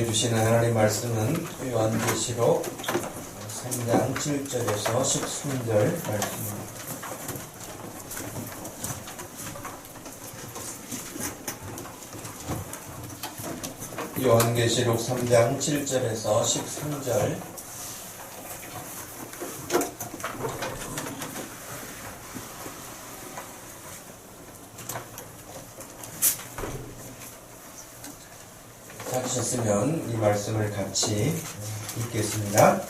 주시는 하나님 말씀은 요한계시록 3장 7절에서 13절 말씀입니다. 요한계시록 3장 7절에서 13절. 찾으셨으면 이 말씀을 같이 읽겠습니다.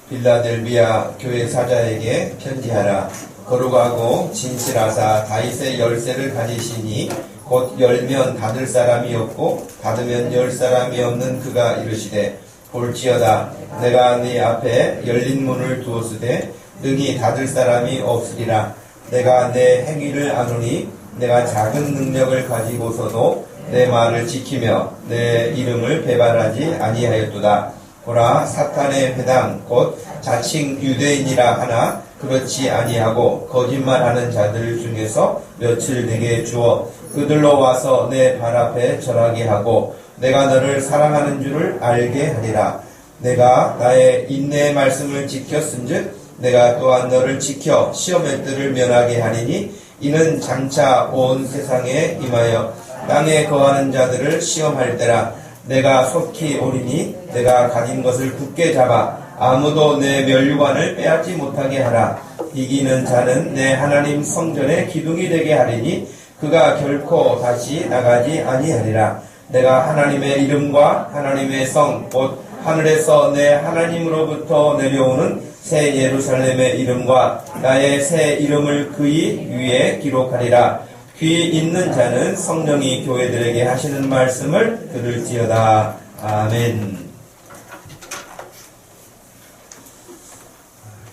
빌라델비아 교회 사자에게 편지하라. 거룩하고 진실하사 다윗의 열쇠를 가지시니 곧 열면 닫을 사람이 없고 닫으면 열 사람이 없는 그가 이르시되, 볼지어다 내가 네 앞에 열린 문을 두었으되 능히 닫을 사람이 없으리라. 내가 내 행위를 아노니 내가 작은 능력을 가지고서도 내 말을 지키며 내 이름을 배반하지 아니하였도다. 보라, 사탄의 회당 곧 자칭 유대인이라 하나 그렇지 아니하고 거짓말하는 자들 중에서 며칠 내게 주어 그들로 와서 내 발 앞에 절하게 하고 내가 너를 사랑하는 줄을 알게 하리라. 내가 나의 인내의 말씀을 지켰은즉 내가 또한 너를 지켜 시험의 뜰을 면하게 하리니 이는 장차 온 세상에 임하여 땅에 거하는 자들을 시험할 때라. 내가 속히 오리니 내가 가진 것을 굳게 잡아 아무도 내 면류관을 빼앗지 못하게 하라. 이기는 자는 내 하나님 성전의 기둥이 되게 하리니 그가 결코 다시 나가지 아니하리라. 내가 하나님의 이름과 하나님의 성 곧 하늘에서 내 하나님으로부터 내려오는 새 예루살렘의 이름과 나의 새 이름을 그의 위에 기록하리라. 귀 있는 자는 성령이 교회들에게 하시는 말씀을 들을지어다. 아멘.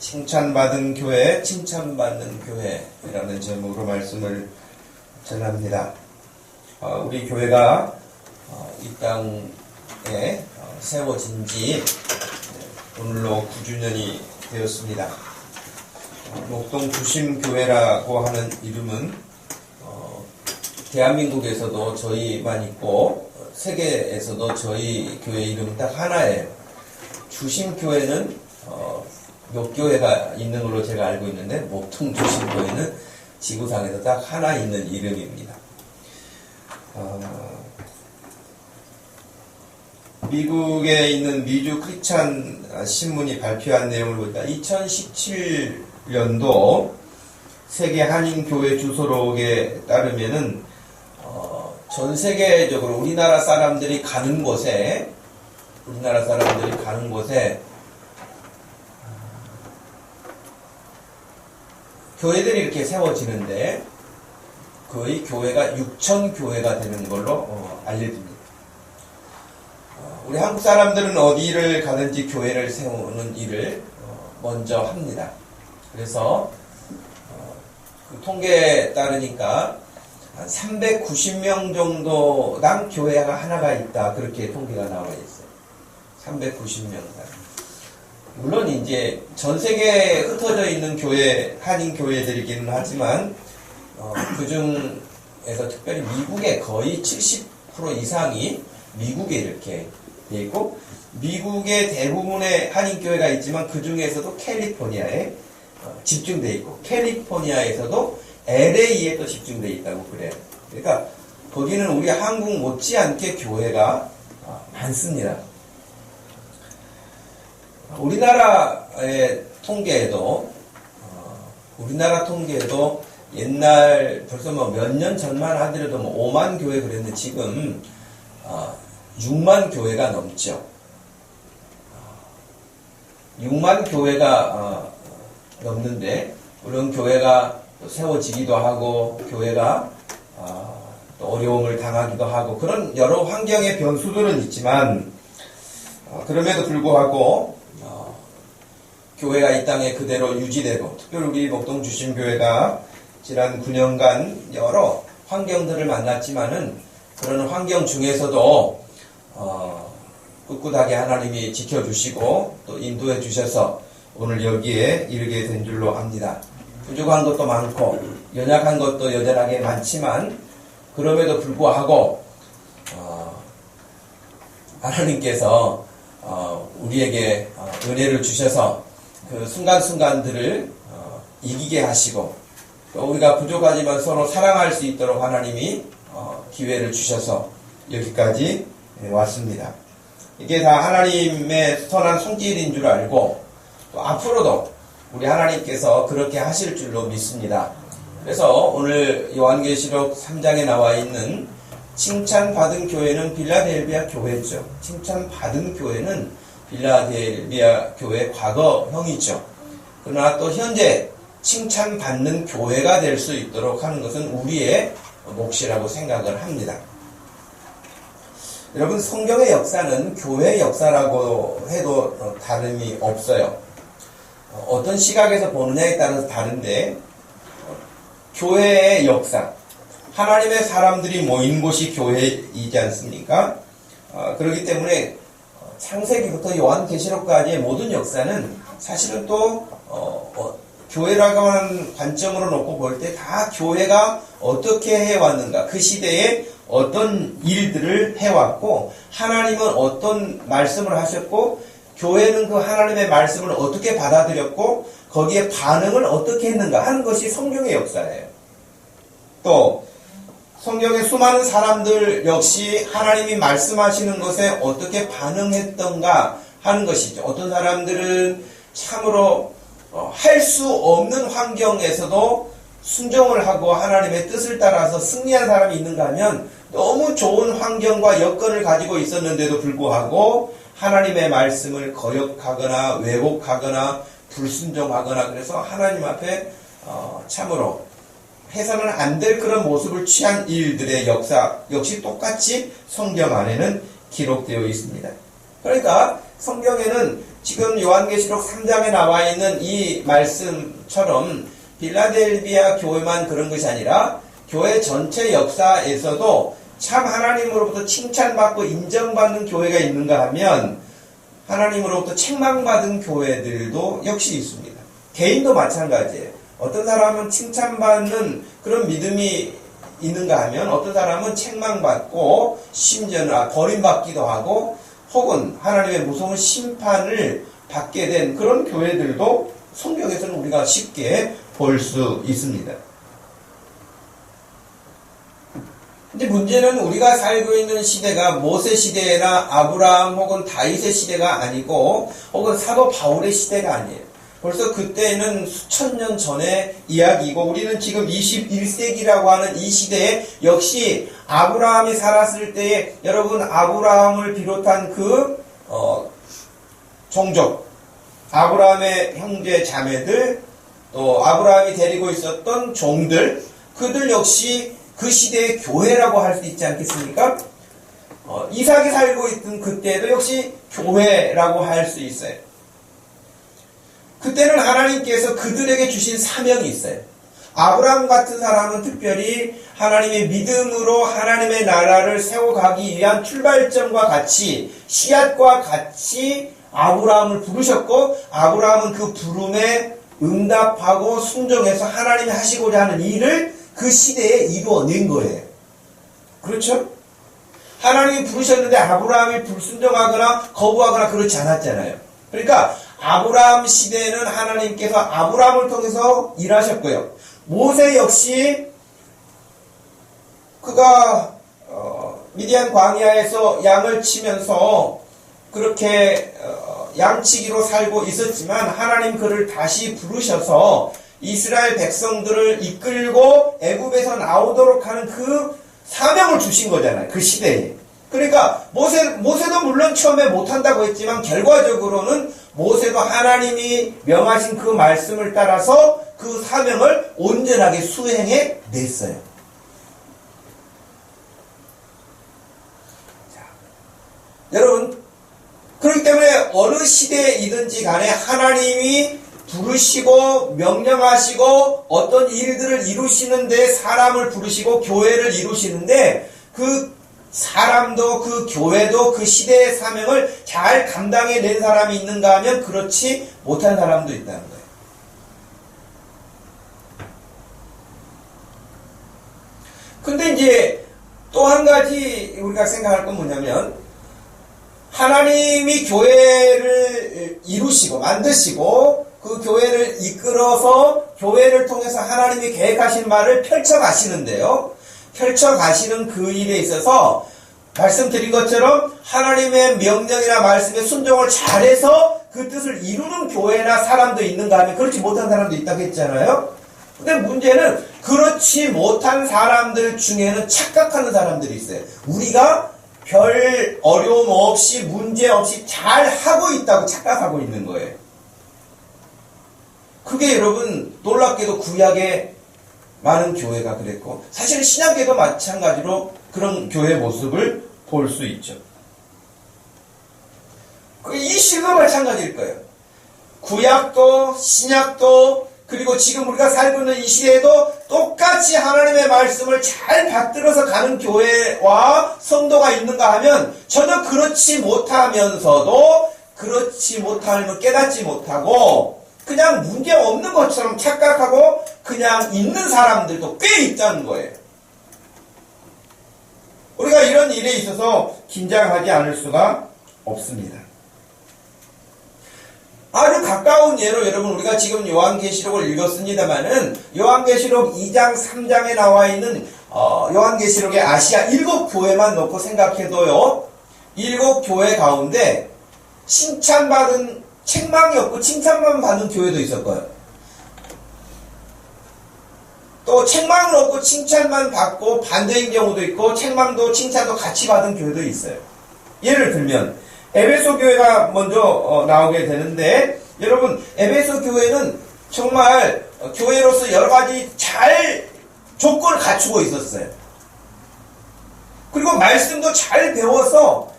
칭찬받은 교회, 칭찬받는 교회라는 제목으로 말씀을 전합니다. 우리 교회가 이 땅에 세워진 지 오늘로 9주년이 되었습니다. 목동 주심교회라고 하는 이름은 대한민국에서도 저희만 있고 세계에서도 저희 교회 이름은 딱 하나예요. 주심교회는 몇 교회가 있는 걸로 제가 알고 있는데 목동 주심교회는 지구상에서 딱 하나 있는 이름입니다. 미국에 있는 미주 크리스찬 신문이 발표한 내용을 보니까 2017년도 세계 한인교회 주소록에 따르면은 전 세계적으로 우리나라 사람들이 가는 곳에 교회들이 이렇게 세워지는데 거의 교회가 6,000교회가 되는 걸로 알려집니다. 우리 한국 사람들은 어디를 가든지 교회를 세우는 일을 먼저 합니다. 그래서 그 통계에 따르니까 한 390명 정도당 교회가 하나가 있다. 그렇게 통계가 나와 있어요. 390명. 물론 이제 전 세계에 흩어져 있는 교회, 한인 교회들이기는 하지만 그 중에서 특별히 미국의 거의 70% 이상이 미국에 이렇게 돼 있고, 미국의 대부분의 한인 교회가 있지만 그 중에서도 캘리포니아에 집중돼 있고, 캘리포니아에서도 LA에 또 집중돼 있다고 그래요. 그러니까 거기는 우리 한국 못지않게 교회가 많습니다. 우리나라의 통계에도 옛날 벌써 몇 년 전만 하더라도 5만 교회 그랬는데 지금 6만 교회가 넘죠. 6만 교회가 넘는데, 물론 교회가 세워지기도 하고 교회가 또 어려움을 당하기도 하고 그런 여러 환경의 변수들은 있지만 그럼에도 불구하고 교회가 이 땅에 그대로 유지되고, 특별히 우리 목동 주심교회가 지난 9년간 여러 환경들을 만났지만은 그런 환경 중에서도 꿋꿋하게 하나님이 지켜주시고 또 인도해 주셔서 오늘 여기에 이르게 된 줄로 압니다. 부족한 것도 많고 연약한 것도 여전하게 많지만 그럼에도 불구하고 하나님께서 우리에게 은혜를 주셔서 그 순간순간들을 이기게 하시고 또 우리가 부족하지만 서로 사랑할 수 있도록 하나님이 기회를 주셔서 여기까지 왔습니다. 이게 다 하나님의 선한 손길인 줄 알고 또 앞으로도 우리 하나님께서 그렇게 하실 줄로 믿습니다. 그래서 오늘 요한계시록 3장에 나와 있는 칭찬받은 교회는 빌라델비아 교회죠. 칭찬받은 교회는 빌라델비아 교회 과거형이죠. 그러나 또 현재 칭찬받는 교회가 될 수 있도록 하는 것은 우리의 몫이라고 생각을 합니다. 여러분, 성경의 역사는 교회의 역사라고 해도 다름이 없어요. 어떤 시각에서 보느냐에 따라서 다른데 교회의 역사, 하나님의 사람들이 모인 곳이 교회이지 않습니까? 그렇기 때문에 창세기부터 요한계시록까지의 모든 역사는 사실은 또 교회라고 하는 관점으로 놓고 볼 때 다 교회가 어떻게 해왔는가, 그 시대에 어떤 일들을 해왔고 하나님은 어떤 말씀을 하셨고 교회는 그 하나님의 말씀을 어떻게 받아들였고 거기에 반응을 어떻게 했는가 하는 것이 성경의 역사예요. 또 성경의 수많은 사람들 역시 하나님이 말씀하시는 것에 어떻게 반응했던가 하는 것이죠. 어떤 사람들은 참으로 할 수 없는 환경에서도 순종을 하고 하나님의 뜻을 따라서 승리한 사람이 있는가 하면 너무 좋은 환경과 여건을 가지고 있었는데도 불구하고 하나님의 말씀을 거역하거나 왜곡하거나 불순종하거나 그래서 하나님 앞에 참으로 해서는 안 될 그런 모습을 취한 일들의 역사 역시 똑같이 성경 안에는 기록되어 있습니다. 그러니까 성경에는 지금 요한계시록 3장에 나와 있는 이 말씀처럼 빌라델비아 교회만 그런 것이 아니라 교회 전체 역사에서도 참 하나님으로부터 칭찬받고 인정받는 교회가 있는가 하면 하나님으로부터 책망받은 교회들도 역시 있습니다. 개인도 마찬가지예요. 어떤 사람은 칭찬받는 그런 믿음이 있는가 하면 어떤 사람은 책망받고 심지어는 버림받기도 하고 혹은 하나님의 무서운 심판을 받게 된 그런 교회들도 성경에서는 우리가 쉽게 볼 수 있습니다. 근데 문제는 우리가 살고 있는 시대가 모세 시대나 아브라함 혹은 다윗의 시대가 아니고 혹은 사도 바울의 시대가 아니에요. 벌써 그때는 수천 년 전의 이야기이고 우리는 지금 21세기라고 하는 이 시대에 역시 아브라함이 살았을 때에 여러분 아브라함을 비롯한 그 종족 아브라함의 형제 자매들 또 아브라함이 데리고 있었던 종들 그들 역시 그 시대의 교회라고 할 수 있지 않겠습니까? 이삭이 살고 있던 그때도 역시 교회라고 할 수 있어요. 그때는 하나님께서 그들에게 주신 사명이 있어요. 아브라함 같은 사람은 특별히 하나님의 믿음으로 하나님의 나라를 세워가기 위한 출발점과 같이 씨앗과 같이 아브라함을 부르셨고 아브라함은 그 부름에 응답하고 순종해서 하나님이 하시고자 하는 일을 그 시대에 이루어낸 거예요. 그렇죠? 하나님이 부르셨는데 아브라함이 불순종하거나 거부하거나 그렇지 않았잖아요. 그러니까 아브라함 시대에는 하나님께서 아브라함을 통해서 일하셨고요. 모세 역시 그가 미디안 광야에서 양을 치면서 그렇게 양치기로 살고 있었지만 하나님 그를 다시 부르셔서 이스라엘 백성들을 이끌고 애굽에서 나오도록 하는 그 사명을 주신 거잖아요. 그 시대에. 그러니까 모세도 물론 처음에 못한다고 했지만 결과적으로는 모세도 하나님이 명하신 그 말씀을 따라서 그 사명을 온전하게 수행해 냈어요. 자, 여러분 그렇기 때문에 어느 시대이든지 간에 하나님이 부르시고 명령하시고 어떤 일들을 이루시는데 사람을 부르시고 교회를 이루시는데 그 사람도 그 교회도 그 시대의 사명을 잘 감당해낸 사람이 있는가 하면 그렇지 못한 사람도 있다는 거예요. 근데 이제 또 한 가지 우리가 생각할 건 뭐냐면 하나님이 교회를 이루시고 만드시고 그 교회를 이끌어서 교회를 통해서 하나님이 계획하신 말을 펼쳐가시는데요. 펼쳐가시는 그 일에 있어서 말씀드린 것처럼 하나님의 명령이나 말씀에 순종을 잘해서 그 뜻을 이루는 교회나 사람도 있는가 하면 그렇지 못한 사람도 있다고 했잖아요. 근데 문제는 그렇지 못한 사람들 중에는 착각하는 사람들이 있어요. 우리가 별 어려움 없이 문제 없이 잘 하고 있다고 착각하고 있는 거예요. 그게 여러분 놀랍게도 구약의 많은 교회가 그랬고 사실은 신약에도 마찬가지로 그런 교회 모습을 볼 수 있죠. 이 시도 마찬가지일 거예요. 구약도 신약도 그리고 지금 우리가 살고 있는 이 시대에도 똑같이 하나님의 말씀을 잘 받들어서 가는 교회와 성도가 있는가 하면 전혀 그렇지 못하면서도 그렇지 못하면 깨닫지 못하고 그냥 문제 없는 것처럼 착각하고 그냥 있는 사람들도 꽤 있다는 거예요. 우리가 이런 일에 있어서 긴장하지 않을 수가 없습니다. 아주 가까운 예로 여러분 우리가 지금 요한계시록을 읽었습니다마는 요한계시록 2장 3장에 나와 있는 요한계시록의 아시아 7교회만 놓고 생각해도요 7교회 가운데 칭찬받은 책망이 없고 칭찬만 받는 교회도 있었고요. 또 책망은 없고 칭찬만 받고 반대인 경우도 있고 책망도 칭찬도 같이 받은 교회도 있어요. 예를 들면 에베소 교회가 먼저 나오게 되는데 여러분 에베소 교회는 정말 교회로서 여러 가지 잘 조건을 갖추고 있었어요. 그리고 말씀도 잘 배워서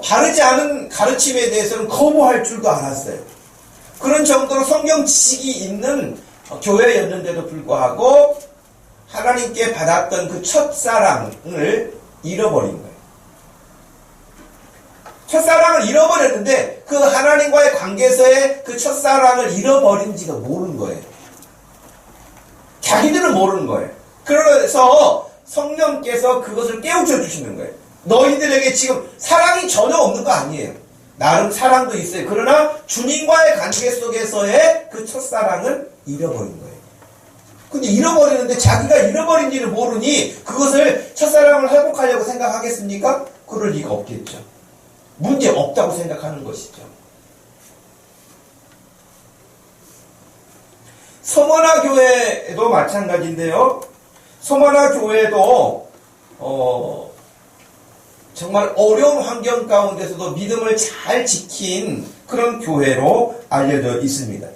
바르지 않은 가르침에 대해서는 거부할 줄도 알았어요. 그런 정도로 성경 지식이 있는 교회였는데도 불구하고 하나님께 받았던 그 첫사랑을 잃어버린 거예요. 첫사랑을 잃어버렸는데 그 하나님과의 관계에서의 그 첫사랑을 잃어버린지도 모르는 거예요. 자기들은 모르는 거예요. 그래서 성령께서 그것을 깨우쳐 주시는 거예요. 너희들에게 지금 사랑이 전혀 없는 거 아니에요. 나름 사랑도 있어요. 그러나 주님과의 관계 속에서의 그 첫사랑을 잃어버린 거예요. 근데 잃어버리는데 자기가 잃어버린지를 모르니 그것을 첫사랑을 회복하려고 생각하겠습니까? 그럴 리가 없겠죠. 문제 없다고 생각하는 것이죠. 서머나 교회도 마찬가지인데요. 서머나 교회도 정말 어려운 환경 가운데서도 믿음을 잘 지킨 그런 교회로 알려져 있습니다.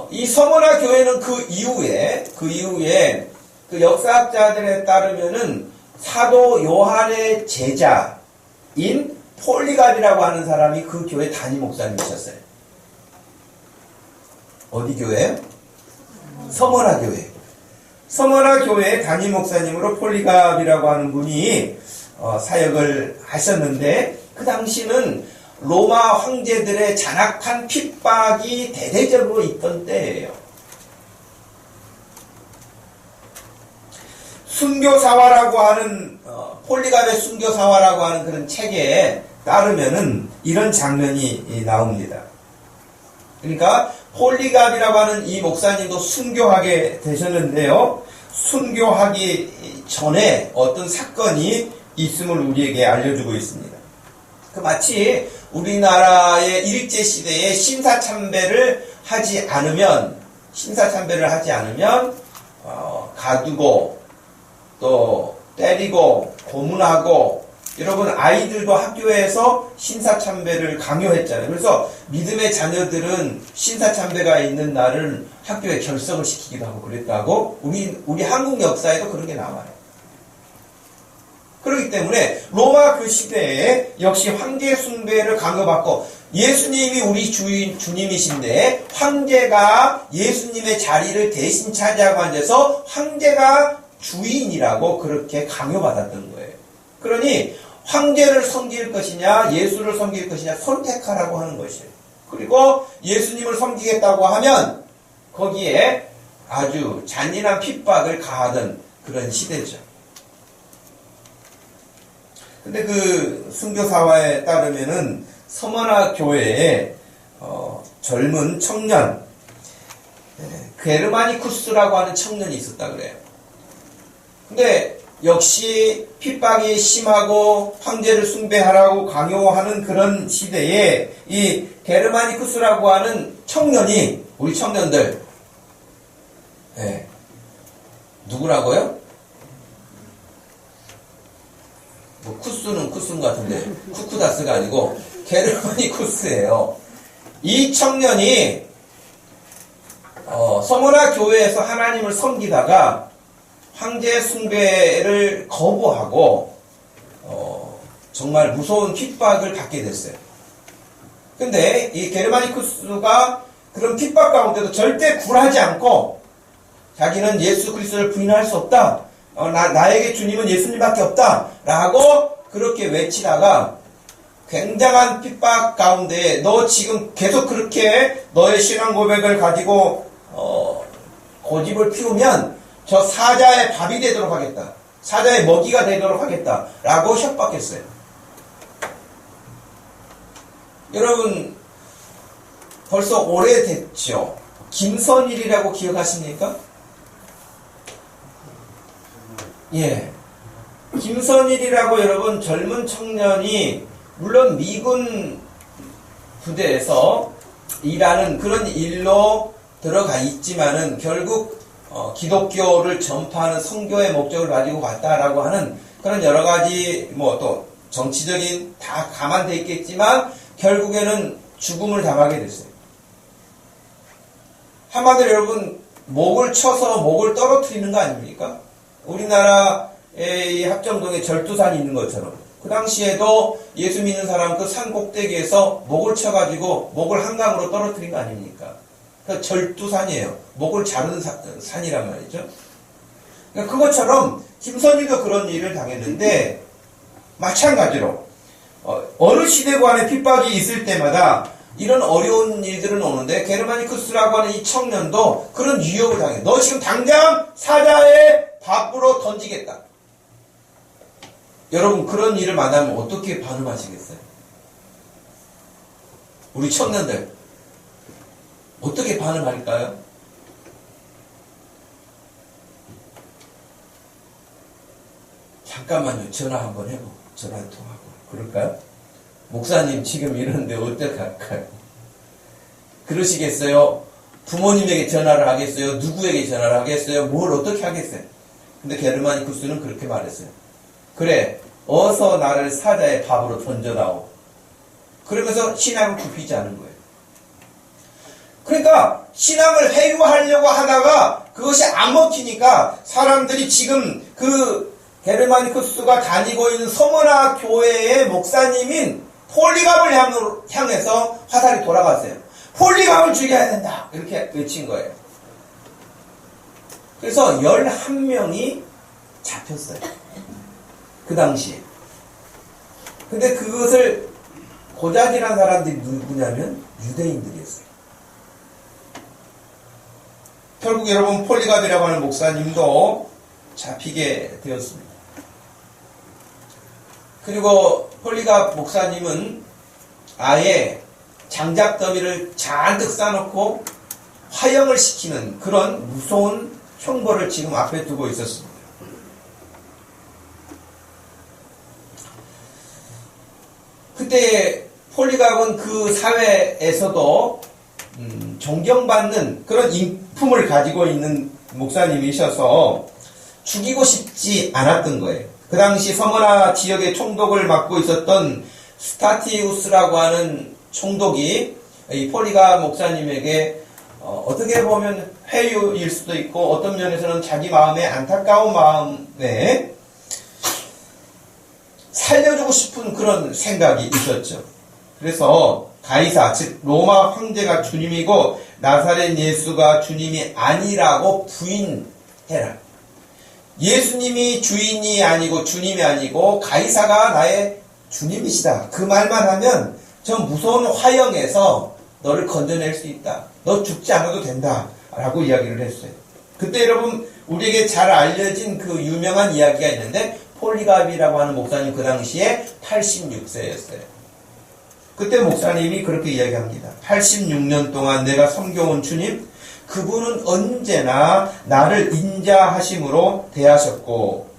이 서머나 교회는 그 이후에 그 역사학자들에 따르면은 사도 요한의 제자인 폴리갑이라고 하는 사람이 그 교회 담임 목사님이셨어요. 어디 교회요? 서머나 교회. 서머나 교회 담임 목사님으로 폴리갑이라고 하는 분이 사역을 하셨는데 그 당시는 로마 황제들의 잔악한 핍박이 대대적으로 있던 때예요. 순교사화라고 하는 폴리갑의 순교사화라고 하는 그런 책에 따르면은 이런 장면이 나옵니다. 그러니까 폴리갑이라고 하는 이 목사님도 순교하게 되셨는데요. 순교하기 전에 어떤 사건이 있음을 우리에게 알려주고 있습니다. 그 마치 우리나라의 일제시대에 신사참배를 하지 않으면 가두고 또 때리고 고문하고 여러분 아이들도 학교에서 신사참배를 강요했잖아요. 그래서 믿음의 자녀들은 신사참배가 있는 날은 학교에 결석을 시키기도 하고 그랬다고 우리 한국 역사에도 그런 게 나와요. 그렇기 때문에 로마 그 시대에 역시 황제 숭배를 강요받고 예수님이 우리 주님이신데 황제가 예수님의 자리를 대신 차지하고 앉아서 황제가 주인이라고 그렇게 강요받았던 거예요. 그러니 황제를 섬길 것이냐 예수를 섬길 것이냐 선택하라고 하는 것이에요. 그리고 예수님을 섬기겠다고 하면 거기에 아주 잔인한 핍박을 가하던 그런 시대죠. 근데 그 순교사화에 따르면은 서머나 교회에 젊은 청년 게르마니쿠스라고 하는 청년이 있었다 그래요. 근데 역시 핍박이 심하고 황제를 숭배하라고 강요하는 그런 시대에 이 게르마니쿠스라고 하는 청년이 우리 청년들 누구라고요? 뭐 쿠스는 쿠스인 것 같은데 쿠쿠다스가 아니고 게르마니쿠스예요. 이 청년이 서머나 교회에서 하나님을 섬기다가 황제 숭배를 거부하고 정말 무서운 핍박을 받게 됐어요. 근데 이 게르마니쿠스가 그런 핍박 가운데도 절대 굴하지 않고 자기는 예수 그리스도를 부인할 수 없다. 나에게 주님은 예수님밖에 없다. 라고 그렇게 외치다가 굉장한 핍박 가운데 너 지금 계속 그렇게 너의 신앙 고백을 가지고 고집을 피우면 저 사자의 밥이 되도록 하겠다. 사자의 먹이가 되도록 하겠다. 라고 협박했어요. 여러분 벌써 오래됐죠. 김선일이라고 기억하십니까? 예. 김선일이라고 여러분 젊은 청년이 물론 미군 부대에서 일하는 그런 일로 들어가 있지만은 결국 기독교를 전파하는 선교의 목적을 가지고 갔다라고 하는 그런 여러 가지 뭐 또 정치적인 다 감안되어 있겠지만 결국에는 죽음을 당하게 됐어요. 한마디로 여러분 목을 쳐서 목을 떨어뜨리는 거 아닙니까? 우리나라의 합정동에 절두산이 있는 것처럼 그 당시에도 예수 믿는 사람 그 산 꼭대기에서 목을 쳐가지고 목을 한강으로 떨어뜨린 거 아닙니까? 그 절두산이에요. 목을 자르는 산이란 말이죠. 그러니까 그것처럼 김선일도 그런 일을 당했는데 마찬가지로 어느 시대관에 핍박이 있을 때마다 이런 어려운 일들은 오는데 게르마니쿠스라고 하는 이 청년도 그런 유혹을 당해. 너 지금 당장 사자의 밥으로 던지겠다. 여러분 그런 일을 만나면 어떻게 반응하시겠어요? 우리 청년들 어떻게 반응할까요? 잠깐만요. 전화 한번 해보고 전화 통화하고 그럴까요? 목사님 지금 이러는데 어떻게 할까요? 그러시겠어요? 부모님에게 전화를 하겠어요? 누구에게 전화를 하겠어요? 뭘 어떻게 하겠어요? 근데 게르마니쿠스는 그렇게 말했어요. 그래, 어서 나를 사자의 밥으로 던져다오. 그러면서 신앙을 굽히지 않은 거예요. 그러니까 신앙을 회유하려고 하다가 그것이 안 먹히니까 사람들이 지금 그 게르마니쿠스가 다니고 있는 서머나 교회의 목사님인 폴리갑을 향해서 화살이 돌아갔어요. 폴리갑을 죽여야 된다. 이렇게 외친 거예요. 그래서 11명이 잡혔어요. 그 당시에. 근데 그것을 고자질한 사람들이 누구냐면 유대인들이었어요. 결국 여러분 폴리갑이라고 하는 목사님도 잡히게 되었습니다. 그리고 폴리갑 목사님은 아예 장작 더미를 잔뜩 싸놓고 화형을 시키는 그런 무서운 형벌을 지금 앞에 두고 있었습니다. 그때 폴리갑은 그 사회에서도 존경받는 그런 인품을 가지고 있는 목사님이셔서 죽이고 싶지 않았던 거예요. 그 당시 서머나 지역의 총독을 맡고 있었던 스타티우스라고 하는 총독이 이 폴리갑 목사님에게 어떻게 보면 회유일 수도 있고 어떤 면에서는 자기 마음에 안타까운 마음에 살려주고 싶은 그런 생각이 있었죠. 그래서 가이사, 즉 로마 황제가 주님이고 나사렛 예수가 주님이 아니라고 부인해라. 예수님이 주인이 아니고 주님이 아니고 가이사가 나의 주님이시다. 그 말만 하면 저 무서운 화형에서 너를 건져낼 수 있다. 너 죽지 않아도 된다. 라고 이야기를 했어요. 그때 여러분 우리에게 잘 알려진 그 유명한 이야기가 있는데 폴리갑이라고 하는 목사님 그 당시에 86세였어요. 그때 목사님이 그렇게 이야기합니다. 86년 동안 내가 섬겨온 주님, 그분은 언제나 나를 인자하심으로 대하셨고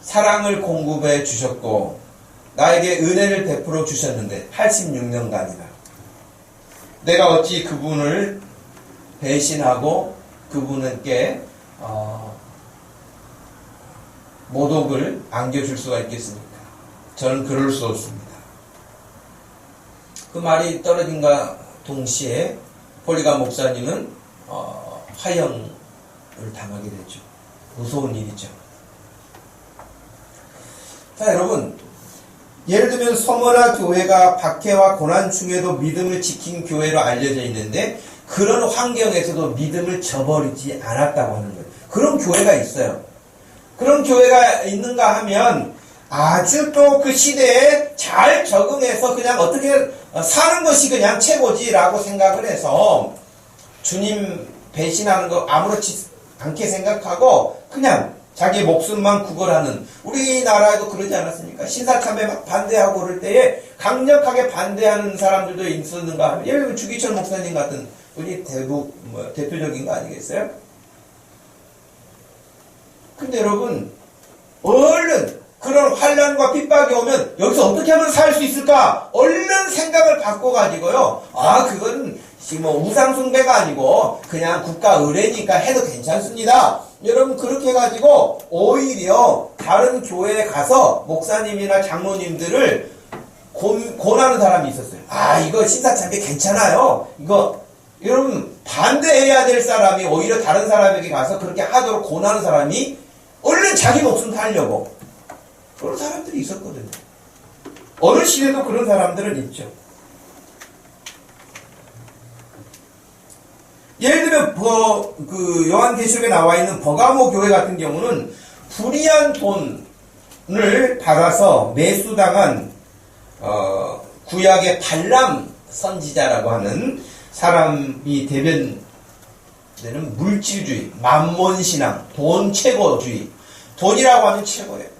사랑을 공급해 주셨고 나에게 은혜를 베풀어 주셨는데 86년간이나 내가 어찌 그분을 배신하고 그분께 모독을 안겨줄 수가 있겠습니까? 저는 그럴 수 없습니다. 그 말이 떨어진과 동시에 폴리갑 목사님은 화형을 당하게 되죠. 무서운 일이죠. 자, 여러분, 예를 들면 서머나 교회가 박해와 고난 중에도 믿음을 지킨 교회로 알려져 있는데 그런 환경에서도 믿음을 저버리지 않았다고 하는 거예요. 그런 교회가 있어요. 그런 교회가 있는가 하면 아주 또 그 시대에 잘 적응해서 그냥 어떻게 사는 것이 그냥 최고지라고 생각을 해서 주님 배신하는 거 아무렇지 않게 생각하고 그냥 자기 목숨만 구걸하는, 우리나라에도 그러지 않았습니까? 신사참배 막 반대하고 그럴 때에 강력하게 반대하는 사람들도 있었는가 하면 예를 들면 주기철 목사님 같은 분이 대표적인 거 아니겠어요? 근데 여러분, 얼른 그런 환난과 핍박이 오면 여기서 어떻게 하면 살 수 있을까? 얼른 생각을 바꿔가지고요. 그건 우상 숭배가 아니고 그냥 국가 의례니까 해도 괜찮습니다. 여러분, 그렇게 해가지고 오히려 다른 교회에 가서 목사님이나 장로님들을 권하는 사람이 있었어요. 이거 신사참배 괜찮아요. 이거 여러분, 반대해야 될 사람이 오히려 다른 사람에게 가서 그렇게 하도록 권하는 사람이 얼른 자기 목숨 살려고 그런 사람들이 있었거든요. 어느 시대도 그런 사람들은 있죠. 예를 들면 그 요한계시록에 나와 있는 버가모 교회 같은 경우는 불의한 돈을 받아서 매수당한 구약의 발람 선지자라고 하는 사람이 대변되는 물질주의, 만몬신앙, 돈 최고주의, 돈이라고 하면 최고예요.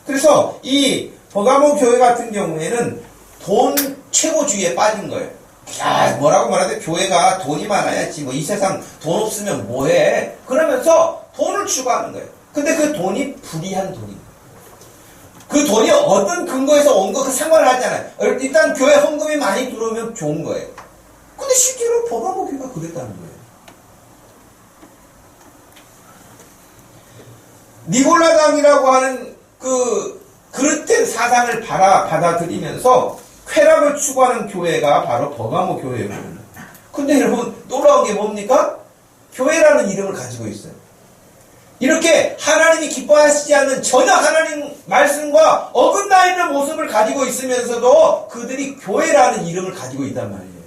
그래서 이 버가모 교회 같은 경우에는 돈 최고주의에 빠진 거예요. 뭐라고 말하는데 교회가 돈이 많아야지 이 세상 돈 없으면 뭐해, 그러면서 돈을 추구하는 거예요. 근데 그 돈이 불의한 돈인 거예요. 그 돈이 어떤 근거에서 온 거 그 상관을 하지 않아요. 일단 교회 헌금이 많이 들어오면 좋은 거예요. 근데 실제로 버가모 교회가 그랬다는 거예요. 니골라당이라고 하는 그릇된 사상을 받아들이면서 쾌락을 추구하는 교회가 바로 버가모 교회거든요. 근데 여러분, 놀라운 게 뭡니까? 교회라는 이름을 가지고 있어요. 이렇게 하나님이 기뻐하시지 않는 전혀 하나님 말씀과 어긋나 있는 모습을 가지고 있으면서도 그들이 교회라는 이름을 가지고 있단 말이에요.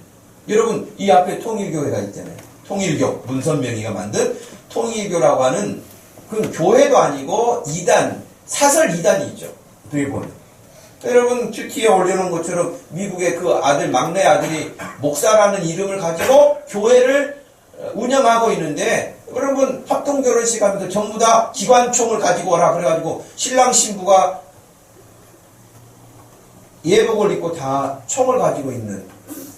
여러분, 이 앞에 통일교회가 있잖아요. 통일교, 문선명이가 만든 통일교라고 하는 그 교회도 아니고 이단, 사설 이단이 있죠. 일본. 여러분, 큐티에 올려놓은 것처럼 미국의 그 막내 아들이 목사라는 이름을 가지고 교회를 운영하고 있는데, 여러분, 합동결혼식 하면서 전부 다 기관총을 가지고 오라 그래가지고 신랑 신부가 예복을 입고 다 총을 가지고 있는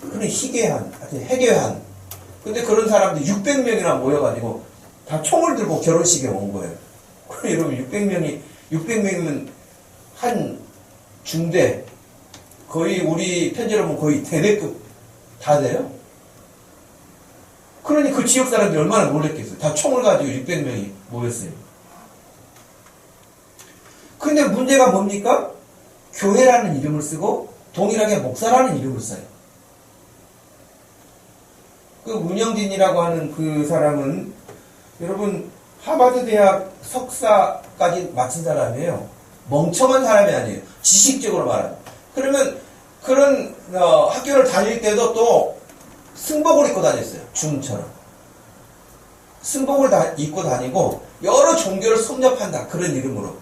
그런 해괴한. 근데 그런 사람들 600명이나 모여가지고 다 총을 들고 결혼식에 온 거예요. 그럼 여러분, 600명이면 한 중대, 거의 우리 편지로 보면 거의 대대급 다 돼요. 그러니 그 지역 사람들이 얼마나 놀랬겠어요. 다 총을 가지고 600명이 모였어요. 근데 문제가 뭡니까? 교회라는 이름을 쓰고 동일하게 목사라는 이름을 써요. 그 문영진이라고 하는 그 사람은 여러분, 하버드 대학 석사까지 마친 사람이에요. 멍청한 사람이 아니에요. 지식적으로 말하면. 그러면 그런 학교를 다닐 때도 또 승복을 입고 다녔어요. 중처럼. 승복을 입고 다니고 여러 종교를 섭렵한다. 그런 이름으로.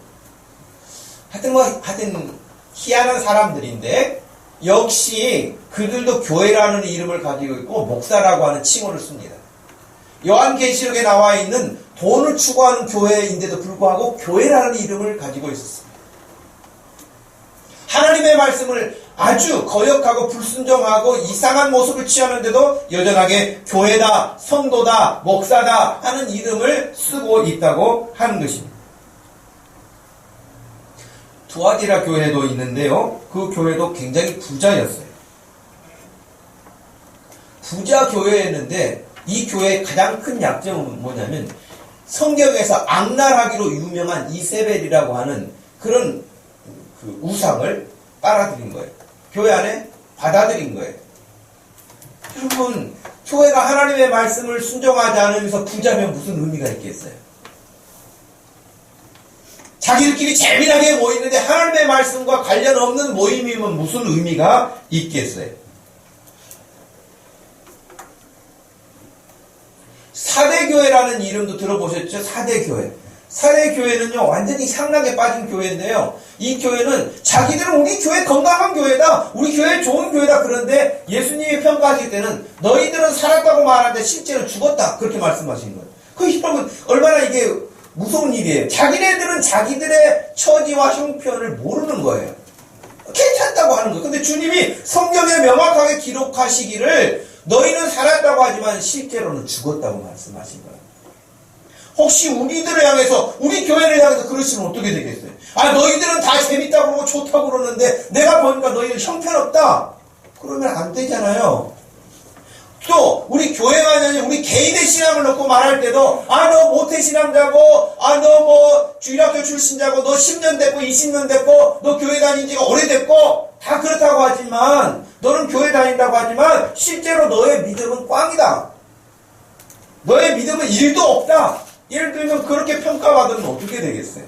하여튼 희한한 사람들인데 역시 그들도 교회라는 이름을 가지고 있고 목사라고 하는 칭호를 씁니다. 요한계시록에 나와 있는 돈을 추구하는 교회인데도 불구하고 교회라는 이름을 가지고 있었습니다. 하나님의 말씀을 아주 거역하고 불순종하고 이상한 모습을 취하는데도 여전하게 교회다, 성도다, 목사다 하는 이름을 쓰고 있다고 하는 것입니다. 두아디라 교회도 있는데요. 그 교회도 굉장히 부자였어요. 부자 교회였는데 이 교회의 가장 큰 약점은 뭐냐면 성경에서 악랄하기로 유명한 이세벨이라고 하는 그런 그 우상을 빨아들인 거예요. 교회 안에 받아들인 거예요. 여러분, 교회가 하나님의 말씀을 순종하지 않으면서 부자면 무슨 의미가 있겠어요? 자기들끼리 재미나게 모이는데 하나님의 말씀과 관련 없는 모임이면 무슨 의미가 있겠어요? 사대교회라는 이름도 들어보셨죠? 사대교회. 사대교회는요, 완전히 상락에 빠진 교회인데요. 이 교회는 자기들은 우리 교회 건강한 교회다. 우리 교회 좋은 교회다. 그런데 예수님이 평가하실 때는 너희들은 살았다고 말하는데 실제로 죽었다. 그렇게 말씀하신 거예요. 그 여러분, 얼마나 이게 무서운 일이에요. 자기네들은 자기들의 처지와 형편을 모르는 거예요. 괜찮다고 하는 거예요. 근데 주님이 성경에 명확하게 기록하시기를 너희는 살았다고 하지만 실제로는 죽었다고 말씀하신 거예요. 혹시 우리들을 향해서, 우리 교회를 향해서 그러시면 어떻게 되겠어요? 아, 너희들은 다 재밌다고 그러고 좋다고 그러는데 내가 보니까 너희들 형편없다. 그러면 안 되잖아요. 또 우리 교회만이 아니라 우리 개인의 신앙을 놓고 말할 때도 아, 너 모태신앙자고, 아, 너 뭐 주일학교 출신자고, 너 10년 됐고 20년 됐고, 너 교회 다닌 지가 오래됐고 다 그렇다고 하지만, 너는 교회 다닌다고 하지만 실제로 너의 믿음은 꽝이다. 너의 믿음은 1도 없다. 예를 들면 그렇게 평가받으면 어떻게 되겠어요?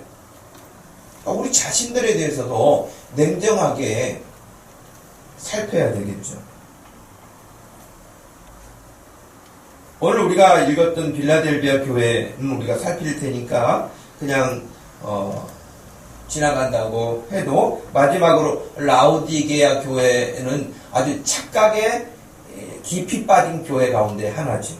우리 자신들에 대해서도 냉정하게 살펴야 되겠죠. 오늘 우리가 읽었던 빌라델비아 교회는 우리가 살필 테니까 그냥 지나간다고 해도, 마지막으로 라오디게아 교회는 아주 착각에 깊이 빠진 교회 가운데 하나죠.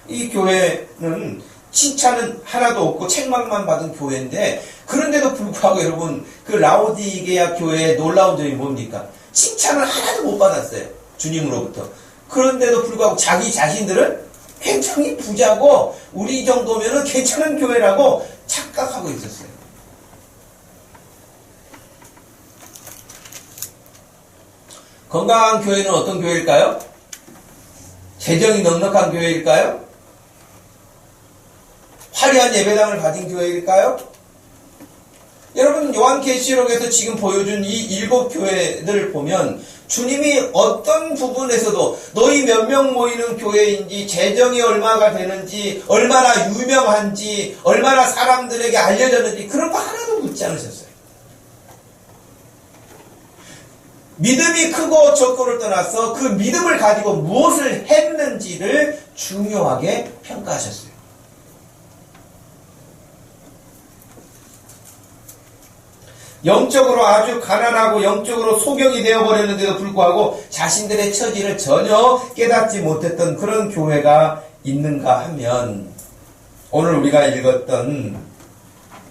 이 교회는 칭찬은 하나도 없고 책망만 받은 교회인데, 그런데도 불구하고 여러분, 그 라오디게아 교회의 놀라운 점이 뭡니까? 칭찬을 하나도 못 받았어요. 주님으로부터. 그런데도 불구하고 자기 자신들은 굉장히 부자고 우리 정도면은 괜찮은 교회라고 착각하고 있었어요. 건강한 교회는 어떤 교회일까요? 재정이 넉넉한 교회일까요? 화려한 예배당을 가진 교회일까요? 여러분, 요한계시록에서 지금 보여준 이 7교회들을 보면 주님이 어떤 부분에서도 너희 몇 명 모이는 교회인지, 재정이 얼마가 되는지, 얼마나 유명한지, 얼마나 사람들에게 알려졌는지 그런 거 하나도 묻지 않으셨어요. 믿음이 크고 적고를 떠나서 그 믿음을 가지고 무엇을 했는지를 중요하게 평가하셨어요. 영적으로 아주 가난하고 영적으로 소경이 되어버렸는데도 불구하고 자신들의 처지를 전혀 깨닫지 못했던 그런 교회가 있는가 하면, 오늘 우리가 읽었던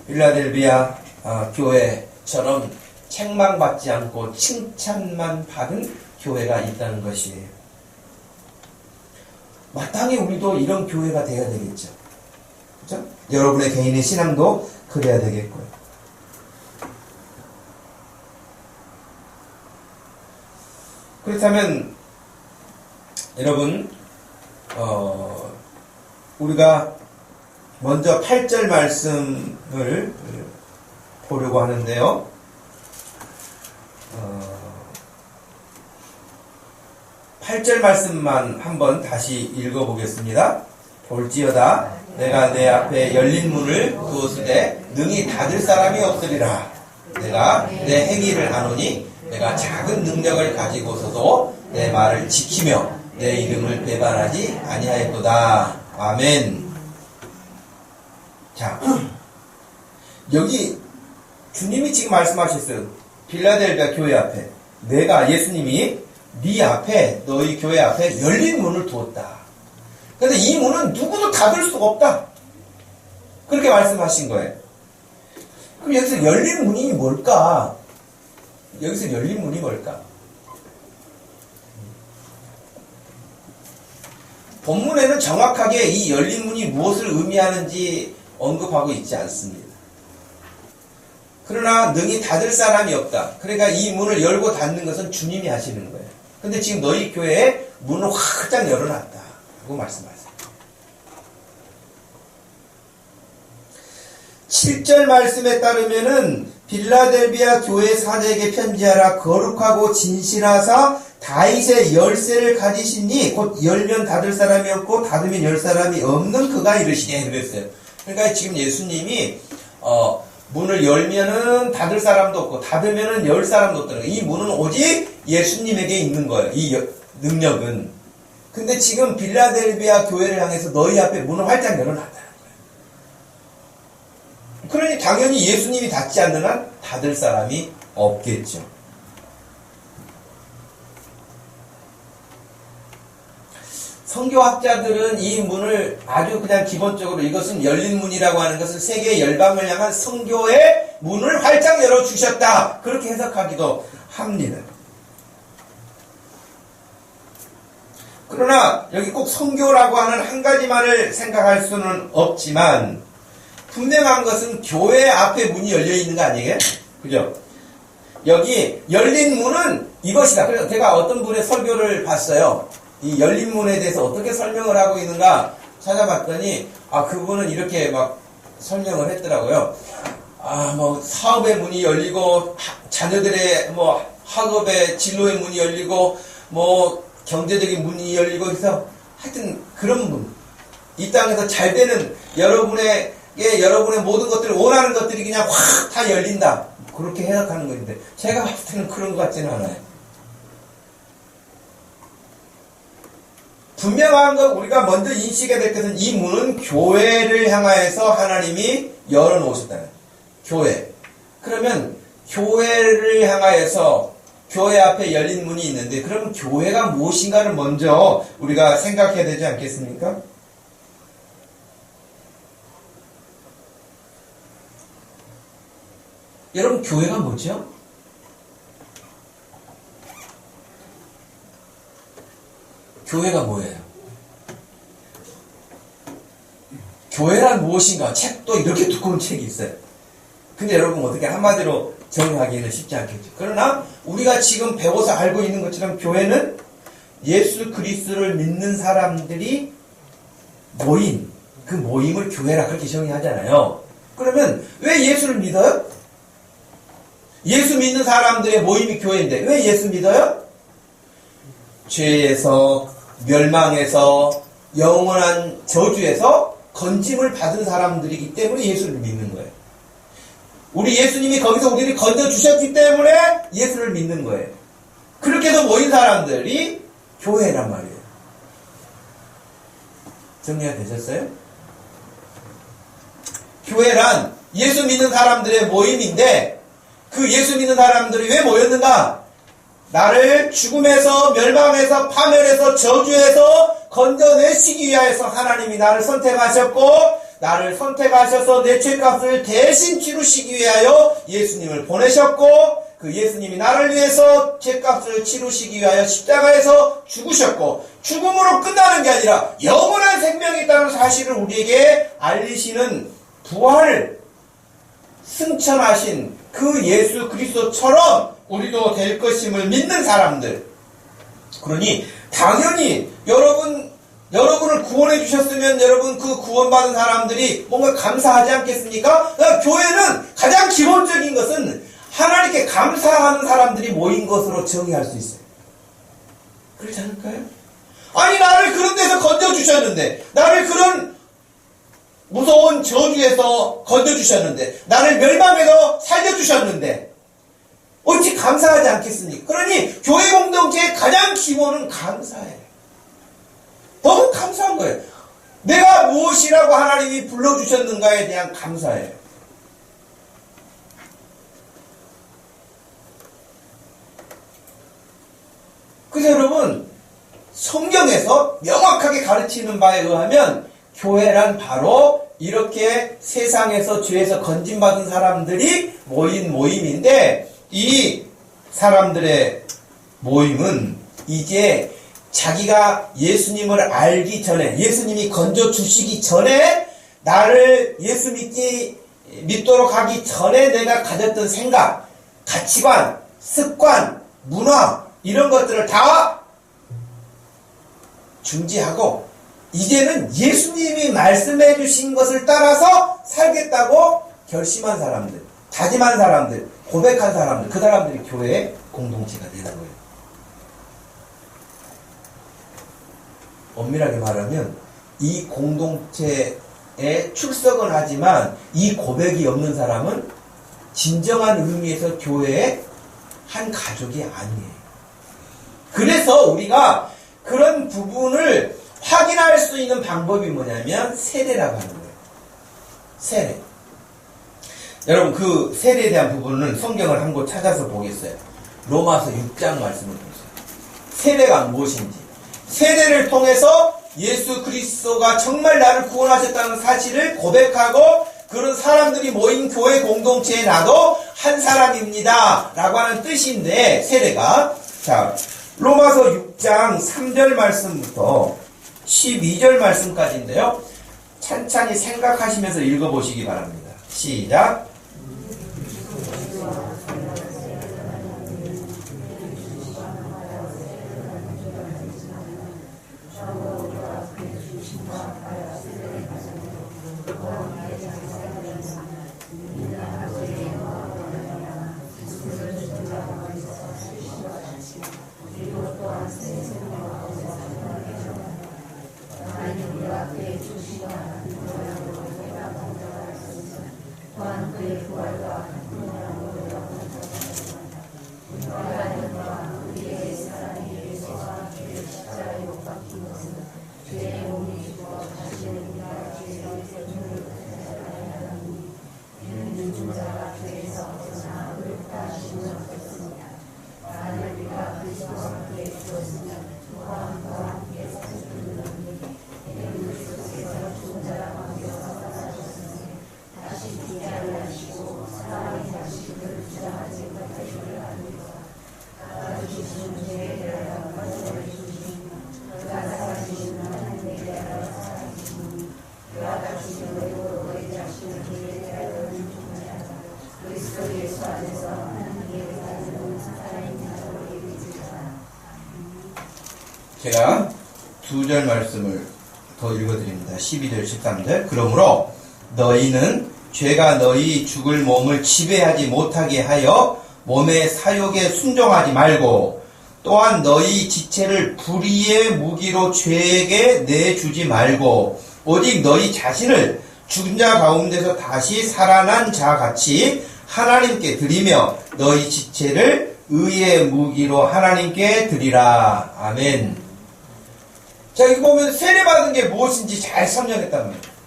필라델비아 교회처럼 책망받지 않고 칭찬만 받은 교회가 있다는 것이에요. 마땅히 우리도 이런 교회가 되어야 되겠죠. 그렇죠? 여러분의 개인의 신앙도 그래야 되겠고요. 그렇다면 여러분, 우리가 먼저 8절 말씀을 보려고 하는데요. 8절 말씀만 한번 다시 읽어보겠습니다. 볼지어다 내가 내 앞에 열린 문을 두었으되 능히 닫을 사람이 없으리라. 내가 내 행위를 아노니 내가 작은 능력을 가지고서도 내 말을 지키며 내 이름을 배반하지 아니하였도다. 아멘. 자, 여기 주님이 지금 말씀하셨어요. 빌라델비아 교회 앞에 내가, 예수님이 네 앞에, 너희 교회 앞에 열린 문을 두었다. 그런데 이 문은 누구도 닫을 수가 없다. 그렇게 말씀하신 거예요. 그럼 여기서 열린 문이 뭘까? 여기서 열린 문이 뭘까? 본문에는 정확하게 이 열린 문이 무엇을 의미하는지 언급하고 있지 않습니다. 그러나 능히 닫을 사람이 없다. 그러니까 이 문을 열고 닫는 것은 주님이 하시는 거예요. 근데 지금 너희 교회에 문을 활짝 열어놨다. 라고 말씀하세요. 7절 말씀에 따르면은 빌라델비아 교회 사제에게 편지하라. 거룩하고 진실하사 다윗의 열쇠를 가지시니 곧 열면 닫을 사람이 없고 닫으면 열 사람이 없는 그가 이르시되 그랬어요. 그러니까 지금 예수님이 문을 열면은 닫을 사람도 없고 닫으면은 열 사람도 없다는 거예요. 이 문은 오직 예수님에게 있는 거예요. 이 능력은. 근데 지금 빌라델비아 교회를 향해서 너희 앞에 문을 활짝 열어놨다는 거예요. 그러니 당연히 예수님이 닫지 않는 한 닫을 사람이 없겠죠. 성교학자들은 이 문을 아주 그냥 기본적으로 이것은 열린 문이라고 하는 것은 세계 열방을 향한 성교의 문을 활짝 열어주셨다. 그렇게 해석하기도 합니다. 그러나 여기 꼭 성교라고 하는 한 가지만을 생각할 수는 없지만 분명한 것은 교회 앞에 문이 열려 있는 거 아니에요? 그죠? 여기 열린 문은 이것이다. 그래서 제가 어떤 분의 설교를 봤어요. 이 열린 문에 대해서 어떻게 설명을 하고 있는가 찾아봤더니 그분은 이렇게 막 설명을 했더라고요. 뭐 사업의 문이 열리고 자녀들의 뭐 학업의 진로의 문이 열리고 뭐 경제적인 문이 열리고 해서 하여튼 그런 문. 이 땅에서 잘 되는 여러분의 모든 것들 원하는 것들이 그냥 확 다 열린다. 그렇게 해석하는 건데 제가 봤을 때는 그런 것 같지는 않아요. 분명한 건 우리가 먼저 인식해야 될 것은 이 문은 교회를 향하여서 하나님이 열어놓으셨다는 거예요. 교회. 그러면 교회를 향하여서 교회 앞에 열린 문이 있는데 그러면 교회가 무엇인가를 먼저 우리가 생각해야 되지 않겠습니까? 여러분 교회가 뭐죠? 교회가 뭐예요? 교회란 무엇인가? 책도 이렇게 두꺼운 책이 있어요. 근데 여러분 어떻게 한마디로 정의하기는 쉽지 않겠죠. 그러나 우리가 지금 배워서 알고 있는 것처럼 교회는 예수 그리스도를 믿는 사람들이 모인 그 모임을 교회라 그렇게 정의하잖아요. 그러면 왜 예수를 믿어요? 예수 믿는 사람들의 모임이 교회인데 왜 예수 믿어요? 죄에서 멸망에서 영원한 저주에서 건짐을 받은 사람들이기 때문에 예수를 믿는 거예요. 우리 예수님이 거기서 우리를 건져주셨기 때문에 예수를 믿는 거예요. 그렇게 해서 모인 사람들이 교회란 말이에요. 정리가 되셨어요? 교회란 예수 믿는 사람들의 모임인데 그 예수 믿는 사람들이 왜 모였는가? 나를 죽음에서 멸망에서 파멸에서 저주에서 건져내시기 위하여서 하나님이 나를 선택하셨고 나를 선택하셔서 내 죄값을 대신 치르시기 위하여 예수님을 보내셨고 그 예수님이 나를 위해서 죄값을 치르시기 위하여 십자가에서 죽으셨고 죽음으로 끝나는 게 아니라 영원한 생명이 있다는 사실을 우리에게 알리시는 부활을 승천하신 그 예수 그리스도처럼 우리도 될 것임을 믿는 사람들. 그러니 당연히 여러분을 구원해 주셨으면 여러분 그 구원받은 사람들이 뭔가 감사하지 않겠습니까? 그러니까 교회는 가장 기본적인 것은 하나님께 감사하는 사람들이 모인 것으로 정의할 수 있어요. 그렇지 않을까요? 아니 나를 그런 데서 건져주셨는데 나를 그런 무서운 저주에서 건져주셨는데 나를 멸망에서 살려주셨는데 어찌 감사하지 않겠습니까? 그러니 교회 공동체의 가장 기본은 감사예요. 너무 감사한 거예요. 내가 무엇이라고 하나님이 불러주셨는가에 대한 감사예요. 그래서 여러분 성경에서 명확하게 가르치는 바에 의하면 교회란 바로 이렇게 세상에서 죄에서 건진받은 사람들이 모인 모임인데, 이 사람들의 모임은 이제 자기가 예수님을 알기 전에, 예수님이 건져주시기 전에, 나를 예수 믿도록 하기 전에 내가 가졌던 생각, 가치관, 습관, 문화, 이런 것들을 다 중지하고 이제는 예수님이 말씀해 주신 것을 따라서 살겠다고 결심한 사람들, 다짐한 사람들, 고백한 사람들, 그 사람들이 교회의 공동체가 되는 거예요. 엄밀하게 말하면 이 공동체에 출석은 하지만 이 고백이 없는 사람은 진정한 의미에서 교회의 한 가족이 아니에요. 그래서 우리가 그런 부분을 확인할 수 있는 방법이 뭐냐면 세례라고 하는 거예요. 세례. 여러분 그 세례에 대한 부분은 성경을 한 곳 찾아서 보겠어요. 로마서 6장 말씀을 보세요. 세례가 무엇인지. 세례를 통해서 예수 그리스도가 정말 나를 구원하셨다는 사실을 고백하고 그런 사람들이 모인 교회 공동체에 나도 한 사람입니다 라고 하는 뜻인데, 세례가, 자 로마서 6장 3절 말씀부터 12절 말씀까지인데요, 찬찬히 생각하시면서 읽어보시기 바랍니다. 시작. 제가 두 절 말씀을 더 읽어드립니다. 12절, 13절. 그러므로 너희는 죄가 너희 죽을 몸을 지배하지 못하게 하여 몸의 사욕에 순종하지 말고, 또한 너희 지체를 불의의 무기로 죄에게 내주지 말고, 오직 너희 자신을 죽은 자 가운데서 다시 살아난 자 같이 하나님께 드리며 너희 지체를 의의 무기로 하나님께 드리라. 아멘. 자, 이거 보면 세례받은 게 무엇인지 잘 설명했단 말이에요.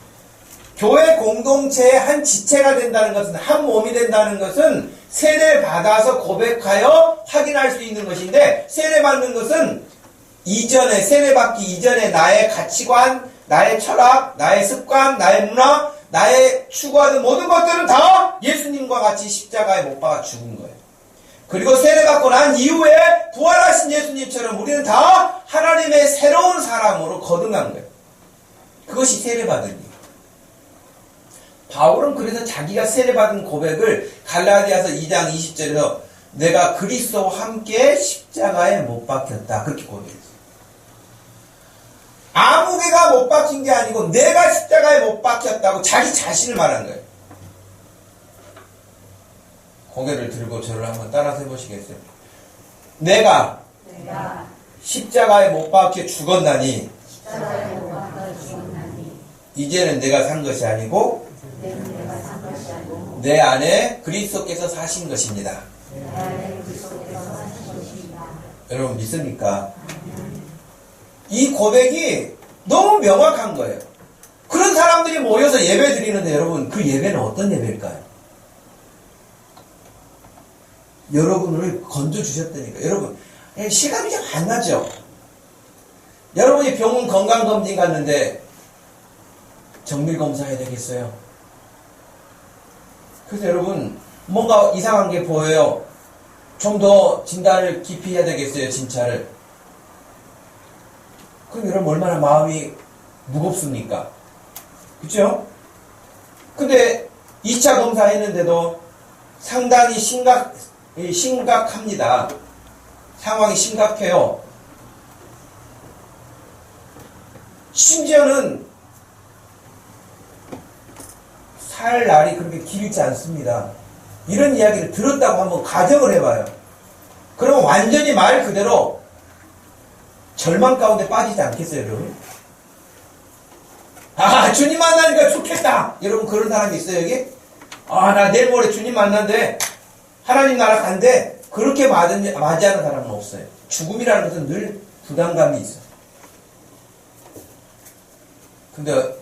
교회 공동체의 한 지체가 된다는 것은, 한 몸이 된다는 것은 세례받아서 고백하여 확인할 수 있는 것인데, 세례받는 것은 이전에, 세례받기 이전에 나의 가치관, 나의 철학, 나의 습관, 나의 문화, 나의 추구하는 모든 것들은 다 예수님과 같이 십자가에 못 박아 죽은 거예요. 그리고 세례받고 난 이후에 부활하신 예수님처럼 우리는 다 하나님의 새로운 사람으로 거듭난 거예요. 그것이 세례받은 일. 바울은 그래서 자기가 세례받은 고백을 갈라디아서 2장 20절에서 내가 그리스도와 함께 십자가에 못 박혔다, 그렇게 고백했어요. 아무 개가 못 박힌 게 아니고 내가 십자가에 못 박혔다고 자기 자신을 말한 거예요. 고개를 들고 저를 한번 따라서 해보시겠어요? 내가 십자가에 못 박혀 죽었나니 이제는 내가 산 것이 아니고 내 안에 그리스도께서 사신 것입니다. 여러분 믿습니까? 이 고백이 너무 명확한 거예요. 그런 사람들이 모여서 예배 드리는데 여러분 그 예배는 어떤 예배일까요? 여러분을 건져주셨다니까. 여러분 실감이 잘 안 나죠? 여러분이 병원 건강검진 갔는데 정밀검사 해야 되겠어요. 그래서 여러분, 뭔가 이상한 게 보여요. 좀 더 진단을 깊이 해야 되겠어요, 진찰을. 그럼 여러분 얼마나 마음이 무겁습니까? 그쵸? 근데 2차 검사 했는데도 상당히 심각합니다. 상황이 심각해요. 심지어는 살 날이 그렇게 길지 않습니다. 이런 이야기를 들었다고 한번 가정을 해봐요. 그러면 완전히 말 그대로 절망 가운데 빠지지 않겠어요, 여러분? 아, 주님 만나니까 좋겠다! 여러분, 그런 사람이 있어요, 여기? 아, 나 내일 모레 주님 만난대. 하나님 나라 간대. 그렇게 맞이하는 사람은 없어요. 죽음이라는 것은 늘 부담감이 있어요. 근데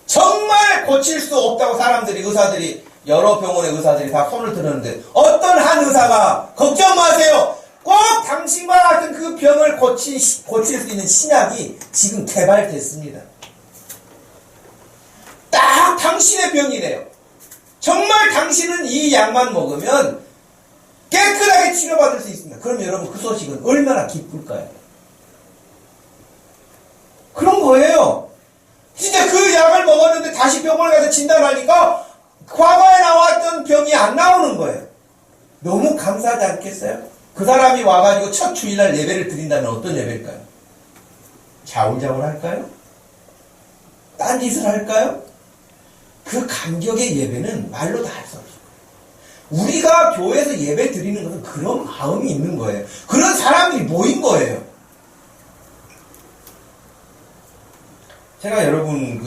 정말 고칠 수 없다고 의사들이, 여러 병원의 의사들이 다 손을 들었는데, 어떤 한 의사가, 걱정 마세요! 꼭 당신과 같은 그 병을 고칠 수 있는 신약이 지금 개발됐습니다. 딱 당신의 병이래요. 정말 당신은 이 약만 먹으면 깨끗하게 치료받을 수 있습니다. 그럼 여러분 그 소식은 얼마나 기쁠까요? 그런 거예요. 진짜 그 약을 먹었는데 다시 병원에 가서 진단하니까 과거에 나왔던 병이 안 나오는 거예요. 너무 감사하지 않겠어요? 그 사람이 와가지고 첫 주일날 예배를 드린다면 어떤 예배일까요? 자울자울 할까요? 딴짓을 할까요? 그 감격의 예배는 말로 다 할 수 없어요. 우리가 교회에서 예배 드리는 것은 그런 마음이 있는 거예요. 그런 사람들이 모인 거예요. 제가 여러분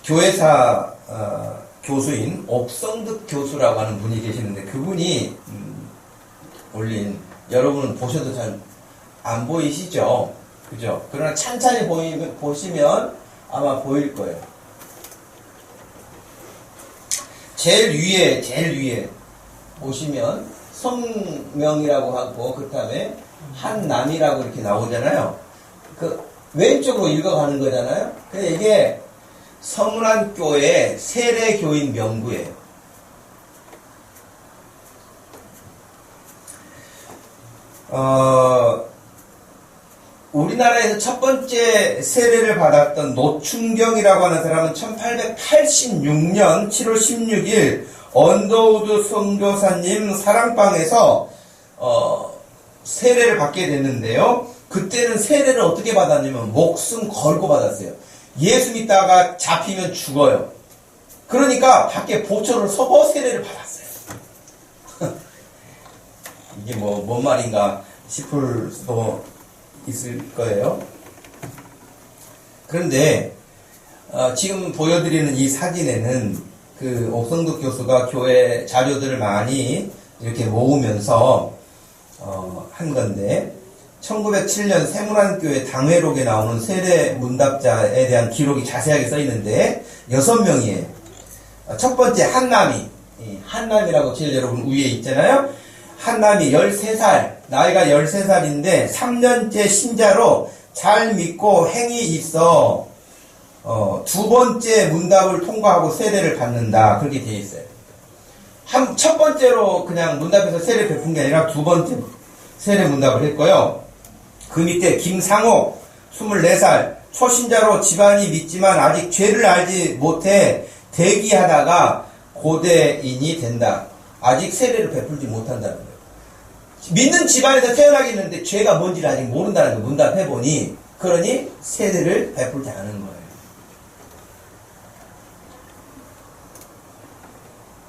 교회사 교수인 옥성득 교수라고 하는 분이 계시는데 그분이 올린 여러분은 보셔도 잘 안 보이시죠? 그죠? 그러나 찬찬히 보시면 아마 보일 거예요. 제일 위에 보시면 성명이라고 하고 그 다음에 한남이라고 이렇게 나오잖아요. 그 왼쪽으로 읽어가는 거잖아요. 근데 이게 서문안교회 세례교인 명부예요. 우리나라에서 첫 번째 세례를 받았던 노충경이라고 하는 사람은 1886년 7월 16일 언더우드 선교사님 사랑방에서 세례를 받게 됐는데요. 그때는 세례를 어떻게 받았냐면 목숨 걸고 받았어요. 예수 믿다가 잡히면 죽어요. 그러니까 밖에 보초를 서고 세례를 받았어요. 이게 뭔 말인가 싶을 수도 있을 거예요. 그런데 지금 보여드리는 이 사진에는 그 옥성득 교수가 교회 자료들을 많이 이렇게 모으면서 한 건데 1907년 세문안교회 당회록에 나오는 세례 문답자에 대한 기록이 자세하게 써 있는데 6명이에요. 첫 번째 한남이라고 제일 여러분 위에 있잖아요. 한남이 13살, 나이가 13살인데 3년째 신자로 잘 믿고 행이 있어 두 번째 문답을 통과하고 세례를 받는다. 그렇게 되어 있어요. 첫 번째로 그냥 문답에서 세례 베푼 게 아니라 두 번째 세례 문답을 했고요. 그 밑에 김상옥 24살 초신자로 집안이 믿지만 아직 죄를 알지 못해 대기하다가 고대인이 된다. 아직 세례를 베풀지 못한다는 거예요. 믿는 집안에서 태어나겠는데 죄가 뭔지를 아직 모른다는 거 문답해보니 그러니 세례를 베풀지 않은 거예요.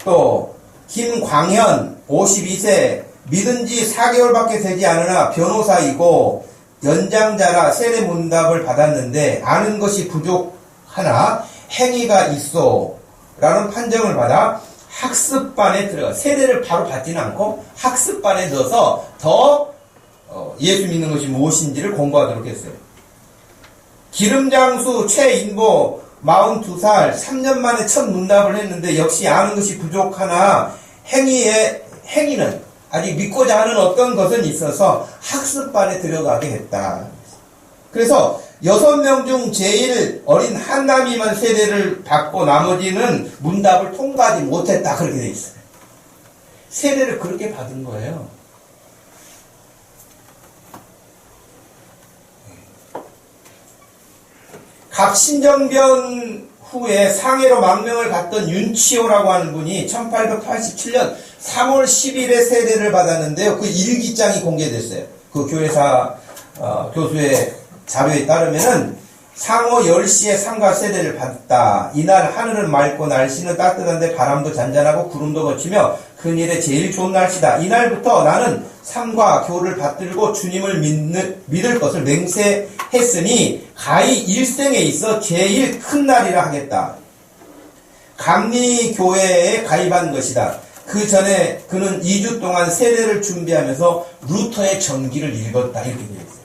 또 김광현 52세 믿은 지 4개월밖에 되지 않으나 변호사이고 연장자라 세례 문답을 받았는데 아는 것이 부족하나 행위가 있어 라는 판정을 받아 학습반에 들어가 세례를 바로 받지는 않고 학습반에 넣어서 더 예수 믿는 것이 무엇인지를 공부하도록 했어요. 기름장수 최인보 42살 3년 만에 첫 문답을 했는데 역시 아는 것이 부족하나 행위는 아직 믿고자 하는 어떤 것은 있어서 학습반에 들어가게 했다. 그래서 6명 중 제일 어린 한남이만 세례를 받고 나머지는 문답을 통과하지 못했다. 그렇게 돼 있어요. 세례를 그렇게 받은 거예요. 갑신정변 후에 상해로 망명을 갔던 윤치호라고 하는 분이 1887년 3월 10일에 세례를 받았는데요. 그 일기장이 공개됐어요. 그 교회사 교수의 자료에 따르면은 상호 10시에 상가 세례를 받았다. 이날 하늘은 맑고 날씨는 따뜻한데 바람도 잔잔하고 구름도 거치며 그일에 제일 좋은 날씨다. 이날부터 나는 삼과 교를 받들고 주님을 믿을 것을 맹세했으니 가히 일생에 있어 제일 큰 날이라 하겠다. 감리교회에 가입한 것이다. 그 전에 그는 2주 동안 세례를 준비하면서 루터의 전기를 읽었다. 이렇게 되어 있어요.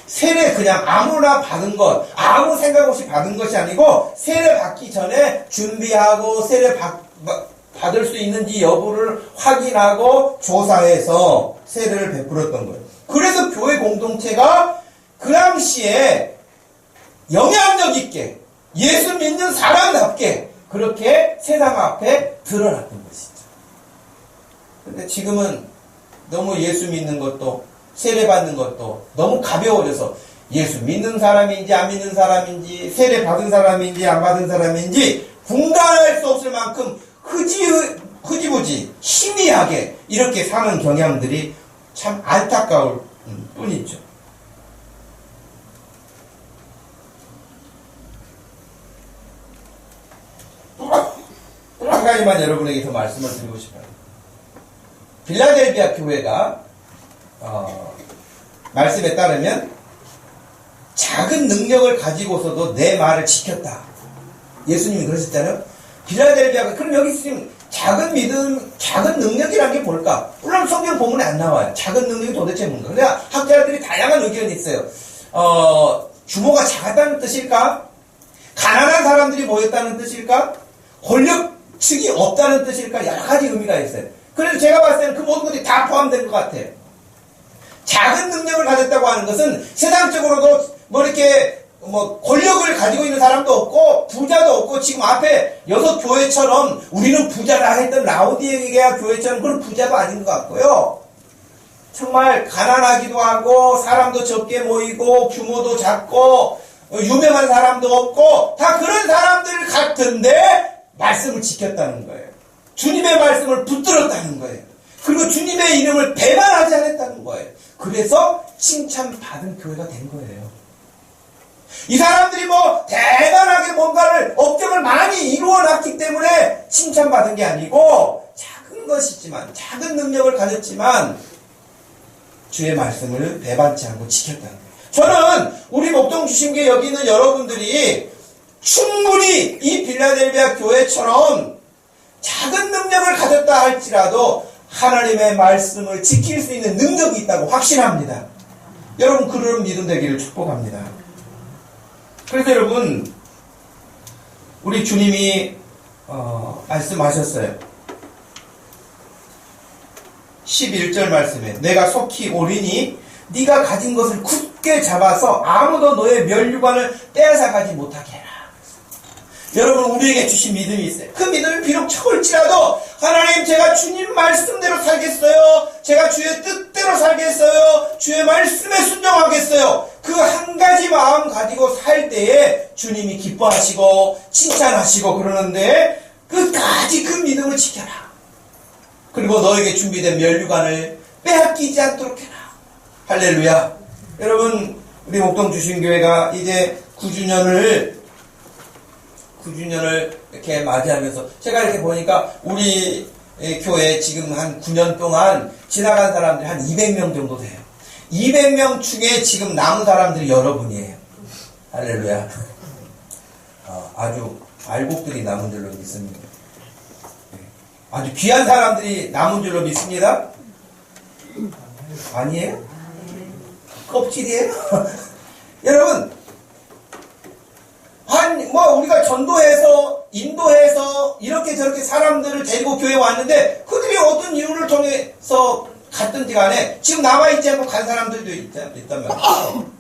세례 그냥 아무나 받은 것, 아무 생각 없이 받은 것이 아니고 세례 받기 전에 준비하고 세례 받을 수 있는지 여부를 확인하고 조사해서 세례를 베풀었던 거예요. 그래서 교회 공동체가 그 당시에 영향력 있게 예수 믿는 사람답게 그렇게 세상 앞에 드러났던 것이죠. 근데 지금은 너무 예수 믿는 것도 세례 받는 것도 너무 가벼워져서 예수 믿는 사람인지 안 믿는 사람인지 세례 받은 사람인지 안 받은 사람인지 분간할 수 없을 만큼 흐지부지 희미하게 이렇게 사는 경향들이 참 안타까울 뿐이죠. 또 한 가지만 여러분에게 더 말씀을 드리고 싶어요. 빌라델비아 교회가 말씀에 따르면 작은 능력을 가지고서도 내 말을 지켰다. 예수님이 그러셨잖아요. 빌라델비아가 그럼 여기 지금 작은 믿음, 작은 능력이란 게 뭘까? 물론 성경 본문에 안 나와요. 작은 능력이 도대체 뭔가? 그러니까 학자들이 다양한 의견이 있어요. 규모가 작았다는 뜻일까? 가난한 사람들이 모였다는 뜻일까? 권력층이 없다는 뜻일까? 여러 가지 의미가 있어요. 그래서 제가 봤을 때는 그 모든 것들이 다 포함된 것 같아요. 작은 능력을 가졌다고 하는 것은 세상적으로도 권력을 가지고 있는 사람도 없고 부자도 없고 지금 앞에 6교회처럼 우리는 부자라 했던 라오디게아 교회처럼 그런 부자도 아닌 것 같고요. 정말 가난하기도 하고 사람도 적게 모이고 규모도 작고 유명한 사람도 없고 다 그런 사람들 같은데 말씀을 지켰다는 거예요. 주님의 말씀을 붙들었다는 거예요. 그리고 주님의 이름을 배반하지 않았다는 거예요. 그래서 칭찬받은 교회가 된 거예요. 이 사람들이 대단하게 뭔가를 업적을 많이 이루어놨기 때문에 칭찬받은 게 아니고 작은 것이지만 작은 능력을 가졌지만 주의 말씀을 배반치 않고 지켰다는 거예요. 저는 우리 목동 주심교회 여기 있는 여러분들이 충분히 이 빌라델비아 교회처럼 작은 능력을 가졌다 할지라도 하나님의 말씀을 지킬 수 있는 능력이 있다고 확신합니다. 여러분 그런 믿음 되기를 축복합니다. 그래서 여러분 우리 주님이 말씀하셨어요. 11절 말씀에 내가 속히 오리니 네가 가진 것을 굳게 잡아서 아무도 너의 면류관을 빼앗아가지 못하게 해라. 여러분 우리에게 주신 믿음이 있어요. 그 믿음이 비록 적을지라도 하나님 제가 주님 말씀대로 살겠어요. 제가 주의 뜻대로 살겠어요. 주의 말씀에 순종하겠어요. 그 한 가지 마음 가지고 살 때에 주님이 기뻐하시고 칭찬하시고 그러는데 끝까지 그 믿음을 지켜라. 그리고 너에게 준비된 면류관을 빼앗기지 않도록 해라. 할렐루야. 여러분 우리 목동 주신교회가 이제 9주년을 이렇게 맞이하면서 제가 이렇게 보니까 우리 교회 지금 한 9년 동안 지나간 사람들이 한 200명 정도 돼요. 200명 중에 지금 남은 사람들이 여러분이에요. 할렐루야. 아주 알곡들이 남은 줄로 믿습니다. 아주 귀한 사람들이 남은 줄로 믿습니다. 아니에요? 껍질이에요? 여러분 우리가 전도해서 인도해서 이렇게 저렇게 사람들을 데리고 교회에 왔는데 그들이 어떤 이유를 통해서 갔든지 간에 지금 남아있지 않고 간 사람들도 있단 말이에요.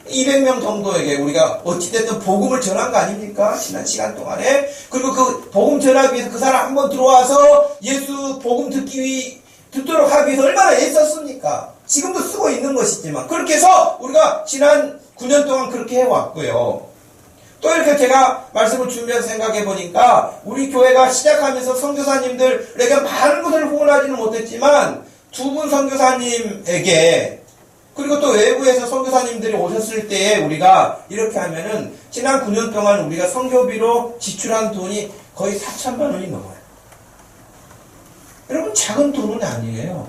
200명 정도에게 우리가 어찌됐든 복음을 전한 거 아닙니까? 지난 시간 동안에. 그리고 그 복음 전하기 위해서 그 사람 한번 들어와서 예수 복음 듣도록 하기 위해서 얼마나 애썼습니까? 지금도 쓰고 있는 것이지만. 그렇게 해서 우리가 지난 9년 동안 그렇게 해왔고요. 또 이렇게 제가 말씀을 준비해서 생각해 보니까 우리 교회가 시작하면서 선교사님들에게 많은 것을 후원하지는 못했지만 두 분 선교사님에게 그리고 또 외부에서 선교사님들이 오셨을 때에 우리가 이렇게 하면은 지난 9년 동안 우리가 선교비로 지출한 돈이 거의 4천만 원이 넘어요. 여러분 작은 돈은 아니에요.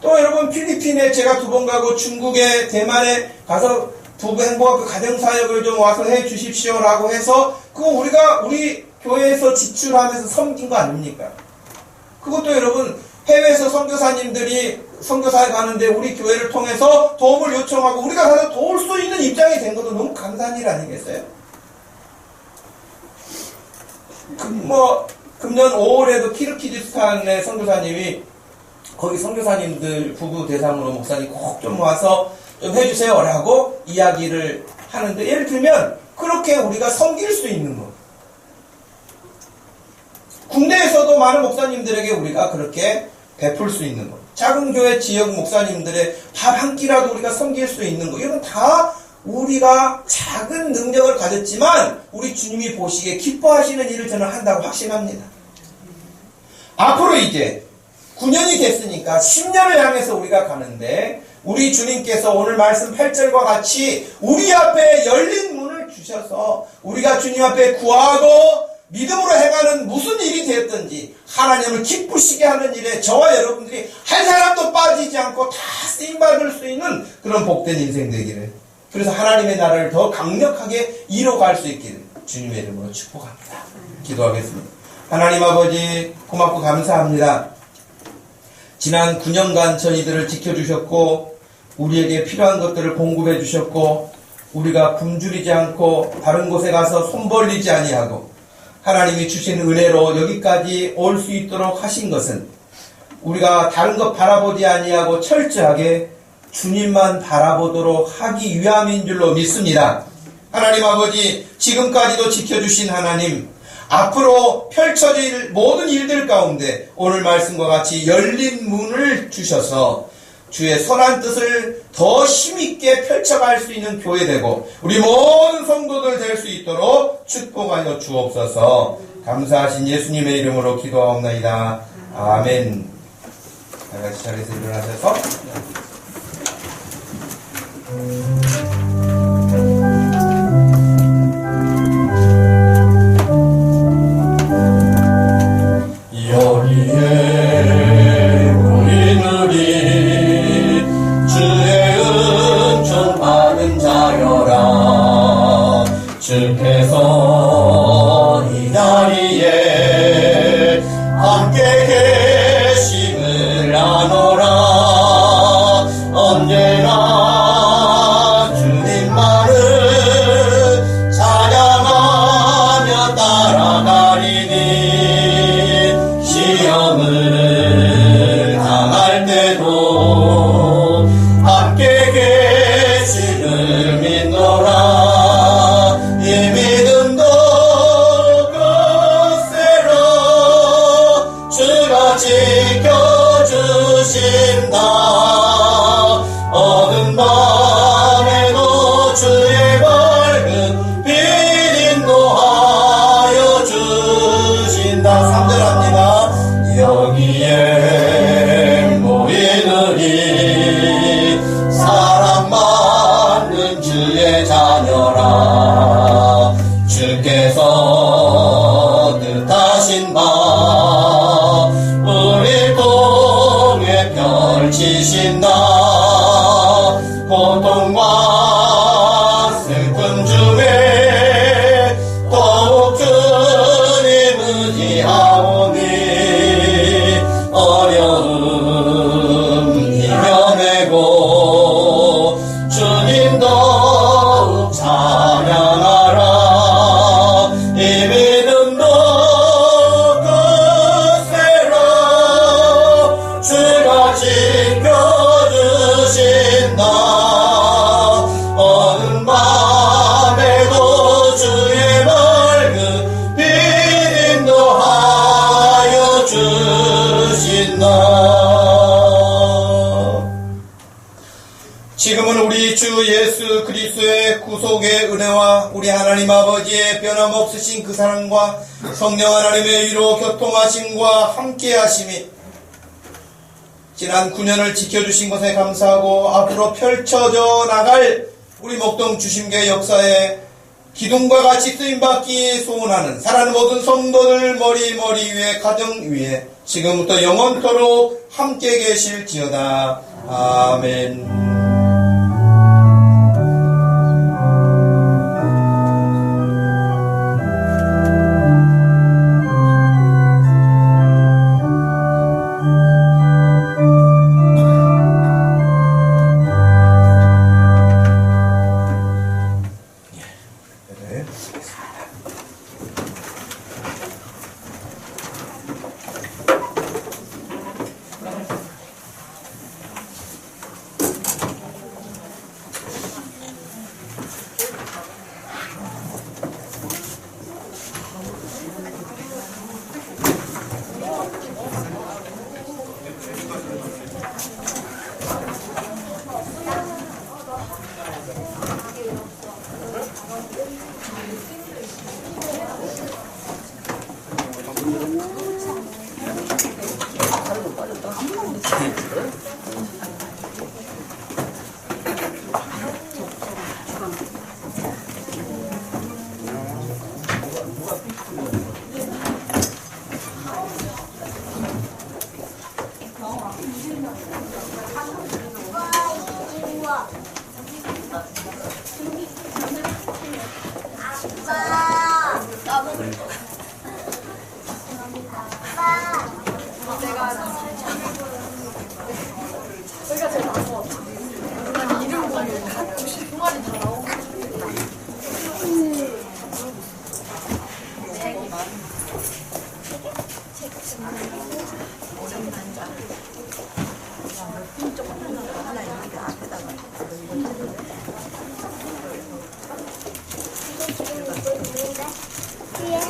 또 여러분 필리핀에 제가 2번 가고 중국에 대만에 가서 부부 행복학교 가정사역을 좀 와서 해 주십시오라고 해서 그거 우리가 우리 교회에서 지출하면서 섬긴 거 아닙니까? 그것도 여러분 해외에서 선교사님들이 선교사에 가는데 우리 교회를 통해서 도움을 요청하고 우리가 가서 도울 수 있는 입장이 된 것도 너무 감사한 일 아니겠어요? 금년 5월에도 키르기즈스탄의 선교사님이 거기 선교사님들 부부 대상으로 목사님 꼭 좀 와서 좀 해주세요라고 이야기를 하는데 예를 들면 그렇게 우리가 섬길 수 있는 것. 국내에서도 많은 목사님들에게 우리가 그렇게 베풀 수 있는 것. 작은 교회 지역 목사님들의 밥 한 끼라도 우리가 섬길 수 있는 것. 이건 다 우리가 작은 능력을 가졌지만 우리 주님이 보시기에 기뻐하시는 일을 저는 한다고 확신합니다. 앞으로 이제 9년이 됐으니까 10년을 향해서 우리가 가는데 우리 주님께서 오늘 말씀 8절과 같이 우리 앞에 열린 문을 주셔서 우리가 주님 앞에 구하고 믿음으로 행하는 무슨 일이 되었든지 하나님을 기쁘시게 하는 일에 저와 여러분들이 한 사람도 빠지지 않고 다 쓰임받을 수 있는 그런 복된 인생 되기를, 그래서 하나님의 나라를 더 강력하게 이뤄갈 수 있기를 주님의 이름으로 축복합니다. 기도하겠습니다. 하나님 아버지 고맙고 감사합니다. 지난 9년간 저희들을 지켜주셨고 우리에게 필요한 것들을 공급해 주셨고 우리가 굶주리지 않고 다른 곳에 가서 손 벌리지 아니하고 하나님이 주신 은혜로 여기까지 올 수 있도록 하신 것은 우리가 다른 것 바라보지 아니하고 철저하게 주님만 바라보도록 하기 위함인 줄로 믿습니다. 하나님 아버지 지금까지도 지켜주신 하나님, 앞으로 펼쳐질 모든 일들 가운데 오늘 말씀과 같이 열린 문을 주셔서 주의 선한 뜻을 더 힘있게 펼쳐갈 수 있는 교회 되고 우리 모든 성도들 될 수 있도록 축복하여 주옵소서. 감사하신 예수님의 이름으로 기도하옵나이다. 아멘. 다 같이 자리에서 일어나셔서 여기에 우리들이 주의 은총 받은 자여라. 주께서 이 자리에 함께 계심을 아노라. 언제나 주님만을 찬양하며 따라가리니 시험을 당할 때도 함께 계심을 믿노라. 이 믿음도 끝세로 주가 지켜주신다. 어두운 밤에도 주의 밝은 빛 인도하여 주신다. 3절 합니다. 여기에 모이느니 사랑 받는 주의 자녀라. 주께서 뜻하신 바 우리 통해 펼치신다. 고통과 슬픔 중에 더욱 주님 의지하오니 어려움 이겨내고 주님 더욱 찬양하라. 이 믿음도 끝세로 이름은 우리 주 예수 그리스도의 구속의 은혜와 우리 하나님 아버지의 변함없으신 그 사랑과 성령 하나님의 위로 교통하심과 함께하심이 지난 9년을 지켜주신 것에 감사하고 앞으로 펼쳐져 나갈 우리 목동 주심교회 역사에 기둥과 같이 쓰임받기 소원하는 사랑하는 모든 성도들 머리 위에 가정 위에 지금부터 영원토록 함께 계실지어다. 아멘.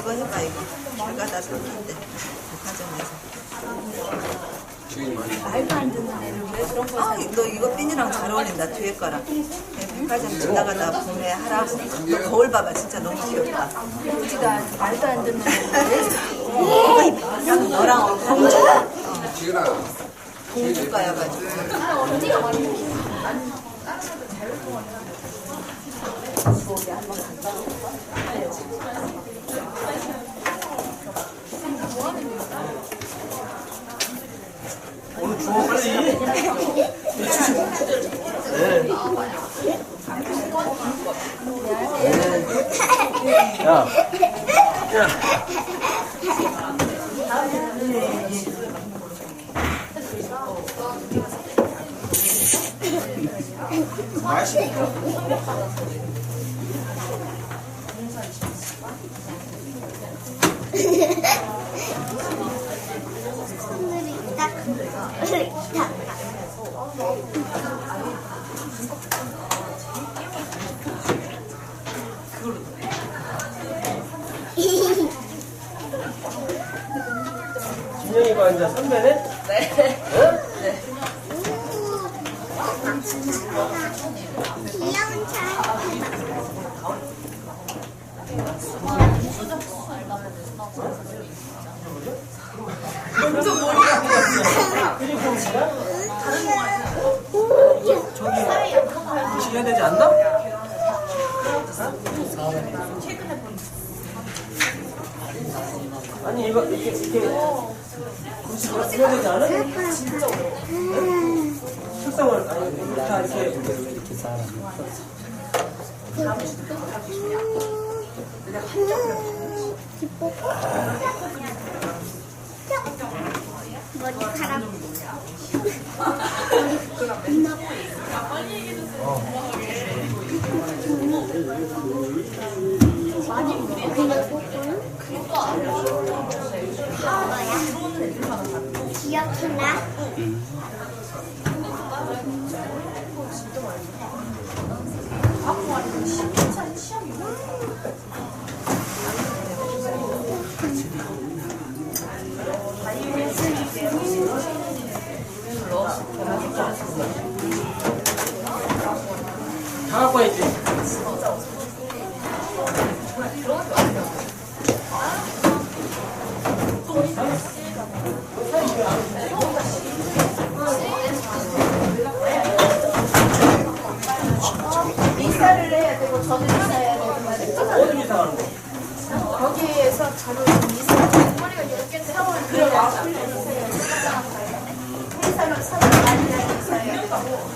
이거 해봐 이거 내가 다 썼는데 백화점에서 말도 안 듣는 애를 왜 그런 거 사? 너 이거 핀이랑 잘 어울린다 뒤에 거랑 백화점 지나가다 구매하라. 너 거울 봐봐 진짜 너무 귀엽다. 우지가 말도 안 듣는 애를 왜 너랑 공주? 공주가여가지고 오늘 주워 빨리. 야. 진영이가 이제 선배네? 네. 어? 네. 귀여운 차. 완전 머리가 저기 해야 되지 않나? 아니 이거 이렇게 해야 되지 않아? 책상을 아니 다 이렇게 머리카락. 기억나? 다 갖고 와야지. 이사를 해야 되고 저도 이사해야 되고 어디 이사 가는 거? 거기에서 저를 좀 이사 머리가 이렇게 4월 그래 회사는 3월 말이라 이사해야 되고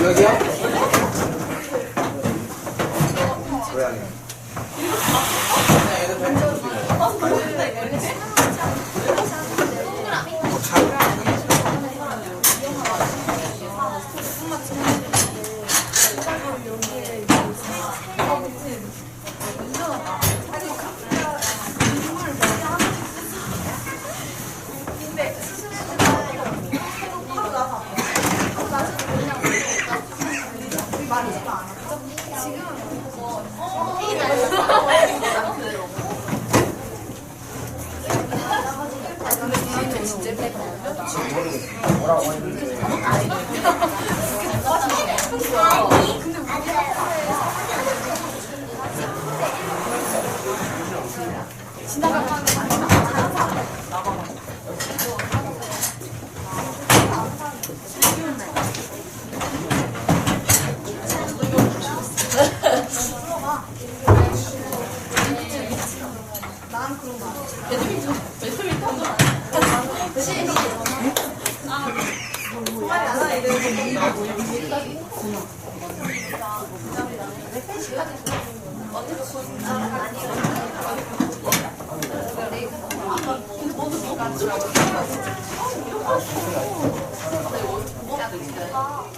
여기요? 고양이.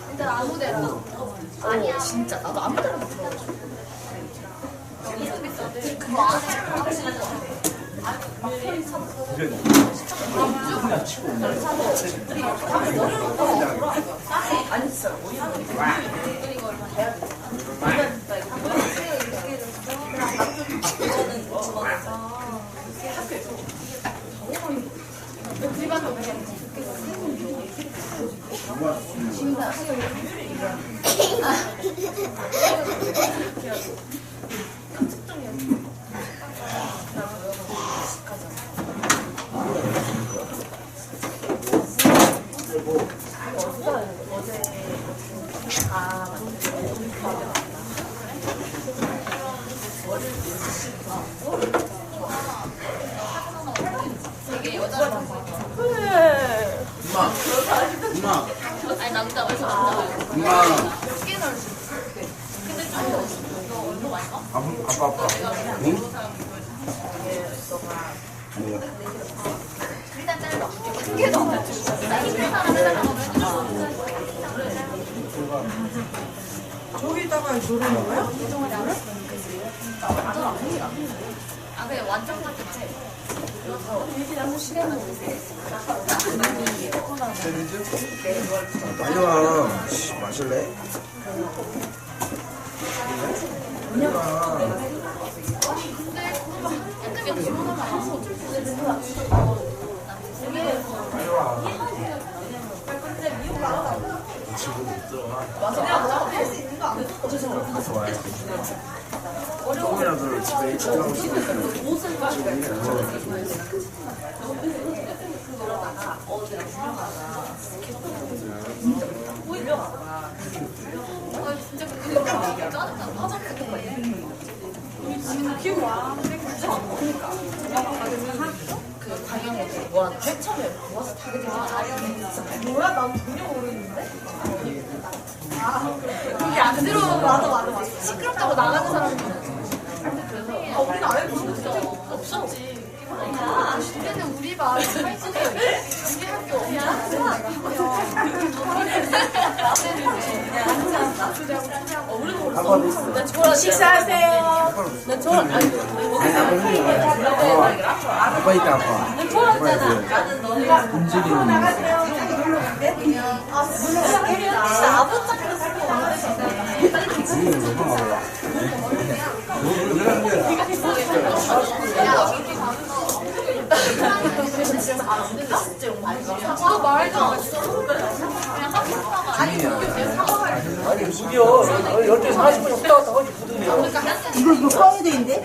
근데 아무 데나 아니야 진짜 나도 아무 데나 못 들어가 엄마. 아니 남자 어디서 남자 엄마. 몇 개나 할수 있어? 근데 좀 너 얼마 많이 가? 아빠. 응? 아니요. 일단 짧아 크게 넣어 나 이틀 사람 저기다가 노르는 거야? 아 그래 완전 같은데 빨리 와. 씨, 마실래? 조금이라도 집에 일찍 나올 수 있는 진짜 그거 짜증나 화장 같은 거 기억이 와 그 강연에 뭐라 최첨에 모아서 타게 되지 뭐야 난 전혀 모르는데 그게 안 들어오는 맞아 시끄럽다고 나가는 사람이 우리는 아예 그런 거 없었지 식사하세요. 아빠 있다 아빠. 움직이는 이거 꺼야 되는데?